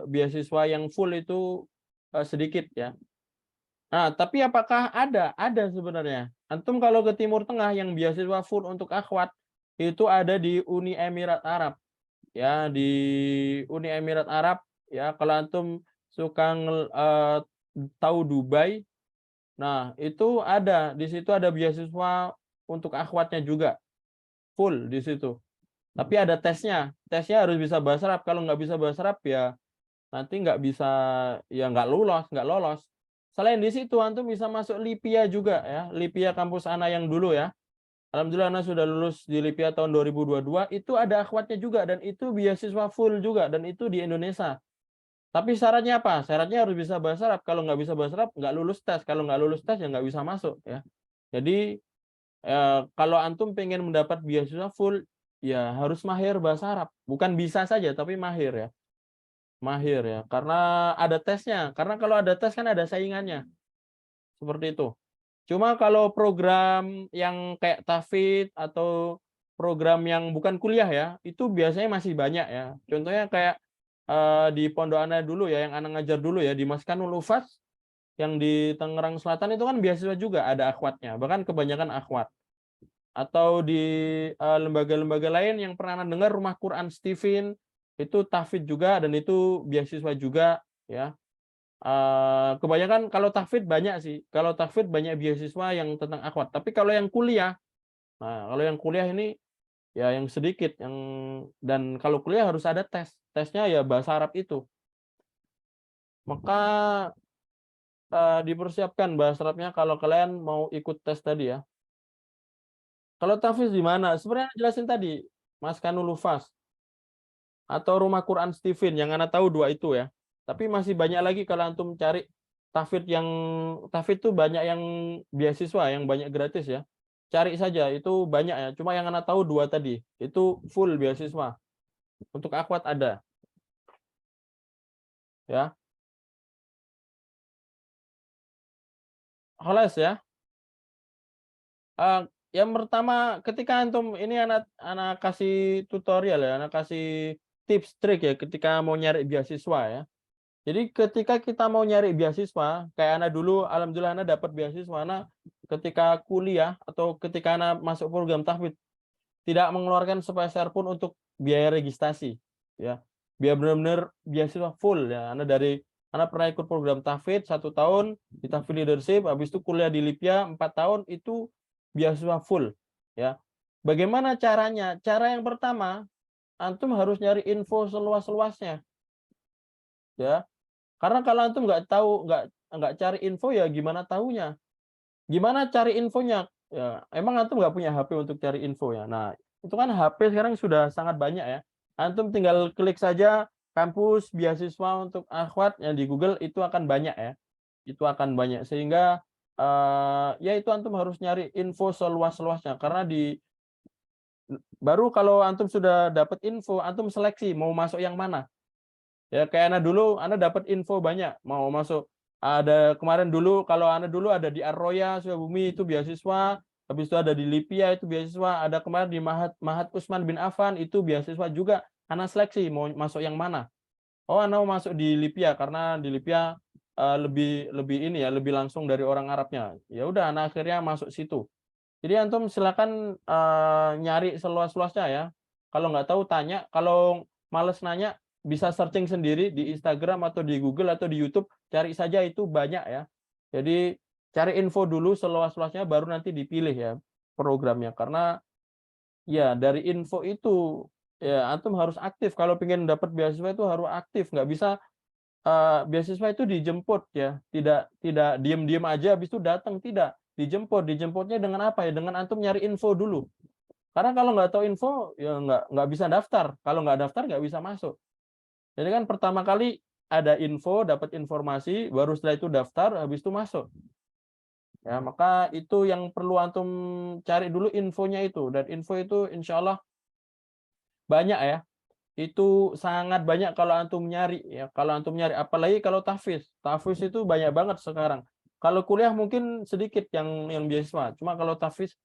S1: beasiswa yang full itu sedikit ya. Nah, tapi apakah ada? Ada sebenarnya. Antum kalau ke Timur Tengah yang beasiswa full untuk akhwat itu ada di Uni Emirat Arab. Ya, di Uni Emirat Arab ya, kalau antum suka tahu Dubai, nah itu ada di situ ada beasiswa untuk akhwatnya juga full di situ. Tapi ada tesnya harus bisa bahasa Arab. Kalau nggak bisa bahasa Arab ya nanti nggak bisa, ya nggak lolos. Selain di situ antum bisa masuk Lipia juga ya, Lipia kampus Ana yang dulu ya. Alhamdulillah Ana sudah lulus di Lipia tahun 2022, itu ada akhwatnya juga dan itu beasiswa full juga dan itu di Indonesia. Tapi syaratnya apa? Syaratnya harus bisa bahasa Arab. Kalau nggak bisa bahasa Arab nggak lulus tes. Kalau nggak lulus tes ya nggak bisa masuk ya. Jadi kalau antum pengen mendapat beasiswa full ya harus mahir bahasa Arab. Bukan bisa saja tapi mahir ya. Mahir ya. Karena ada tesnya. Karena kalau ada tes kan ada saingannya. Seperti itu. Cuma kalau program yang kayak tahfidz atau program yang bukan kuliah ya, itu biasanya masih banyak ya. Contohnya kayak di Pondok Ana dulu ya, yang Ana ngajar dulu ya, di Maskanul Ufas yang di Tangerang Selatan itu kan beasiswa juga ada akhwatnya, bahkan kebanyakan akhwat. Atau di lembaga-lembaga lain yang pernah Anda dengar Rumah Quran Stephen itu tahfidz juga dan itu beasiswa juga ya. Kebanyakan kalau tahfidz banyak sih. Kalau tahfidz banyak beasiswa yang tentang akhwat. Tapi kalau yang kuliah, nah kalau yang kuliah ini ya yang sedikit dan kalau kuliah harus ada tes. Tesnya ya bahasa Arab itu. maka dipersiapkan bahasa Arabnya kalau kalian mau ikut tes tadi ya. Kalau tahfiz di mana? Sebenarnya jelasin tadi, Maskanul Hufaz atau Rumah Quran Stephen, yang Anda tahu dua itu ya. Tapi masih banyak lagi kalau antum cari tahfiz tuh banyak yang beasiswa, yang banyak gratis ya. Cari saja, itu banyak ya. Cuma yang Anda tahu dua tadi, itu full beasiswa. Untuk akhwat ada. Ya. Khalas ya. Yang pertama, ketika antum ini anak kasih tutorial ya, anak kasih tips trik ya ketika mau nyari beasiswa ya. Jadi ketika kita mau nyari beasiswa, kayak anak dulu, alhamdulillah anak dapat beasiswa, anak ketika kuliah atau ketika anak masuk program tahfidz tidak mengeluarkan sepeser pun untuk biaya registrasi ya. Biar benar-benar beasiswa full ya. Anak pernah ikut program tahfidz 1 tahun di tahfidz leadership, habis itu kuliah di Lipia 4 tahun itu beasiswa full ya. Bagaimana caranya? Cara yang pertama, antum harus nyari info seluas-luasnya ya. Karena kalau antum nggak tahu, nggak cari info ya gimana tahunya? Gimana cari infonya? Ya, emang antum nggak punya HP untuk cari info ya. Nah, itu kan HP sekarang sudah sangat banyak ya. Antum tinggal klik saja kampus beasiswa untuk akhwat yang di Google, itu akan banyak ya. Itu akan banyak sehingga ya itu antum harus nyari info seluas-luasnya karena baru kalau antum sudah dapat info, antum seleksi mau masuk yang mana. Ya kayak anak dulu, anak dapat info banyak mau masuk. Ada kemarin dulu, kalau anak dulu ada di Arroya Sukabumi itu beasiswa, habis itu ada di Lipia itu beasiswa, ada kemarin di Mahat Utsman bin Affan itu beasiswa juga. Anak seleksi mau masuk yang mana. Oh, anak mau masuk di Lipia karena di Lipia lebih ini ya, lebih langsung dari orang Arabnya. Ya udah, anak akhirnya masuk situ. Jadi antum silakan nyari seluas-luasnya ya. Kalau nggak tahu tanya, kalau males nanya bisa searching sendiri di Instagram atau di Google atau di YouTube, cari saja itu banyak ya. Jadi cari info dulu seluas-luasnya baru nanti dipilih ya programnya. Karena ya dari info itu ya antum harus aktif. Kalau pengen dapat beasiswa itu harus aktif, nggak bisa beasiswa itu dijemput ya, tidak diem-diem aja habis itu datang, tidak. Dijemputnya dengan apa ya? Dengan antum nyari info dulu. Karena kalau nggak tahu info ya nggak bisa daftar. Kalau nggak daftar nggak bisa masuk. Jadi kan pertama kali ada info, dapat informasi, baru setelah itu daftar, habis itu masuk. Ya, maka itu yang perlu antum cari dulu infonya itu, dan info itu insya Allah banyak ya. Itu sangat banyak kalau antum nyari ya. Kalau antum nyari, apalagi kalau tahfiz. Tahfiz itu banyak banget sekarang. Kalau kuliah mungkin sedikit yang beasiswa. Cuma kalau tahfiz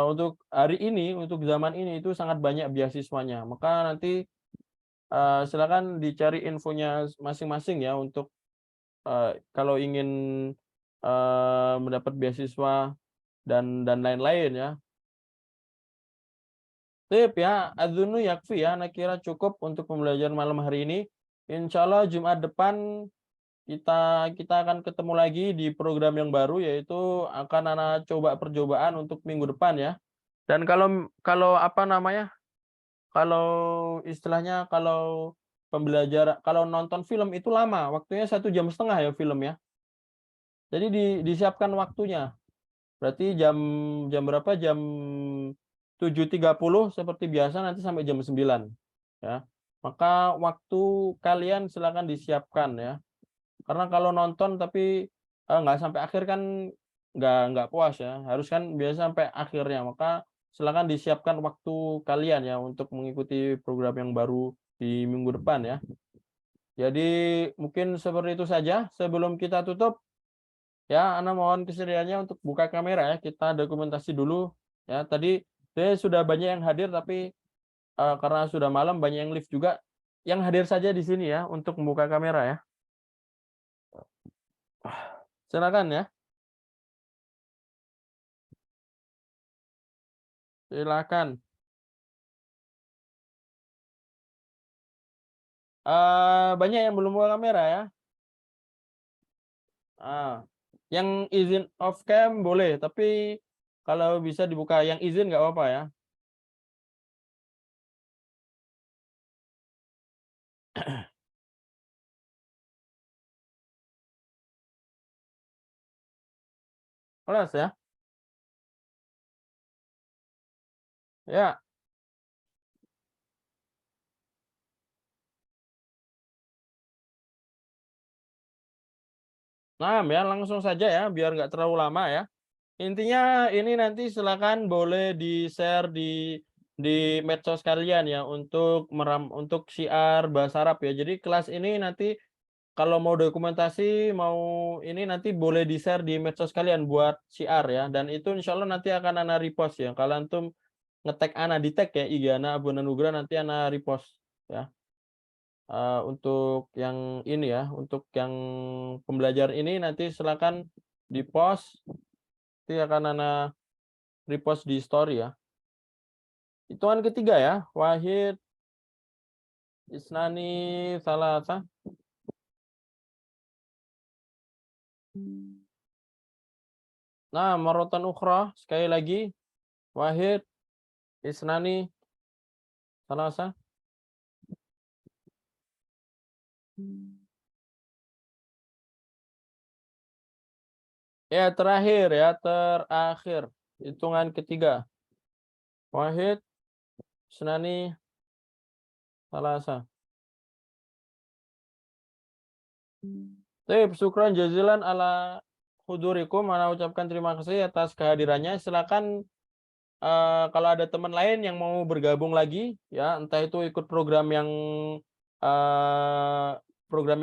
S1: untuk hari ini, untuk zaman ini itu sangat banyak beasiswanya. Maka nanti silakan dicari infonya masing-masing ya untuk kalau ingin mendapat beasiswa dan lain-lain ya. Sip ya, adzunnu yakfi ya, anak kira cukup untuk pembelajaran malam hari ini. Insya Allah Jumat depan kita akan ketemu lagi di program yang baru, yaitu akan anak coba percobaan untuk minggu depan ya. Dan kalau apa namanya, kalau istilahnya kalau pembelajaran, kalau nonton film itu lama, waktunya 1,5 jam ya film ya. Jadi disiapkan waktunya. Berarti jam berapa? Jam 7.30 seperti biasa nanti sampai jam 9 ya. Maka waktu kalian silakan disiapkan ya. Karena kalau nonton tapi nggak sampai akhir kan nggak puas ya. Harus kan biasa sampai akhirnya. Maka silakan disiapkan waktu kalian ya untuk mengikuti program yang baru di minggu depan ya. Jadi mungkin seperti itu saja sebelum kita tutup. Ya, Ana mohon kesediaannya untuk buka kamera ya. Kita dokumentasi dulu ya. Tadi sudah banyak yang hadir tapi karena sudah malam banyak yang live juga. Yang hadir saja di sini ya untuk membuka kamera ya. Silakan ya. Silakan. Banyak yang belum buka kamera ya. Yang izin off cam boleh, tapi kalau bisa dibuka yang izin nggak apa-apa ya. Kelas ya. Ya. Nah, ya langsung saja ya, biar nggak terlalu lama ya. Intinya ini nanti silakan boleh di-share di medsos kalian ya untuk syiar bahasa Arab ya. Jadi kelas ini nanti kalau mau dokumentasi mau ini nanti boleh di-share di medsos kalian buat syiar ya. Dan itu insya Allah nanti akan ana repost ya. Kalau antum nge-tag ana di tag ya IG ana Abu Nugra nanti ana repost ya. Untuk yang ini ya, untuk yang pembelajar ini nanti silakan di-post, nanti akan ana repost di story ya. Hitungan ketiga ya, wahid, isnani, salasa. Nah, marratan ukhra, sekali lagi, wahid, isnani, salasa. Ya, terakhir. Hitungan ketiga. Wahid, isnani, salasa. Baik, syukran jazilan ala hudurikum. Mana ucapkan terima kasih atas kehadirannya. Silakan kalau ada teman lain yang mau bergabung lagi, ya entah itu ikut program yang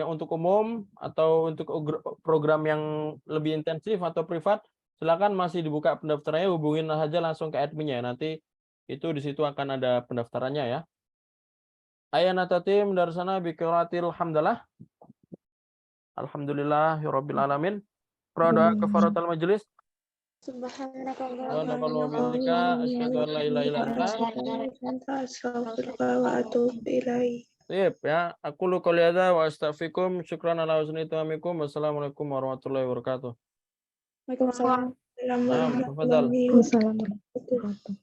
S1: untuk umum atau untuk program yang lebih intensif atau privat, silakan masih dibuka pendaftarannya. Hubungin saja langsung ke adminnya. Nanti itu di situ akan ada pendaftarannya ya. Ayana tatim dari sana biqiratil hamdalah. Alhamdulillahirabbil alamin. Doa kafaratul majelis. Subhanakallahumma wa bihamdika asyhadu an la ilaha illa anta
S3: Astaghfirullah wa atubu ilaih.
S1: Sip ya. Aku lu qouli hadza wa astaghfirukum. Syukran ala husni tamikum. Wassalamualaikum warahmatullahi wabarakatuh.
S3: Waalaikumsalam.
S1: Nah, tafadhal.
S5: Wassalamualaikum warahmatullahi wabarakatuh.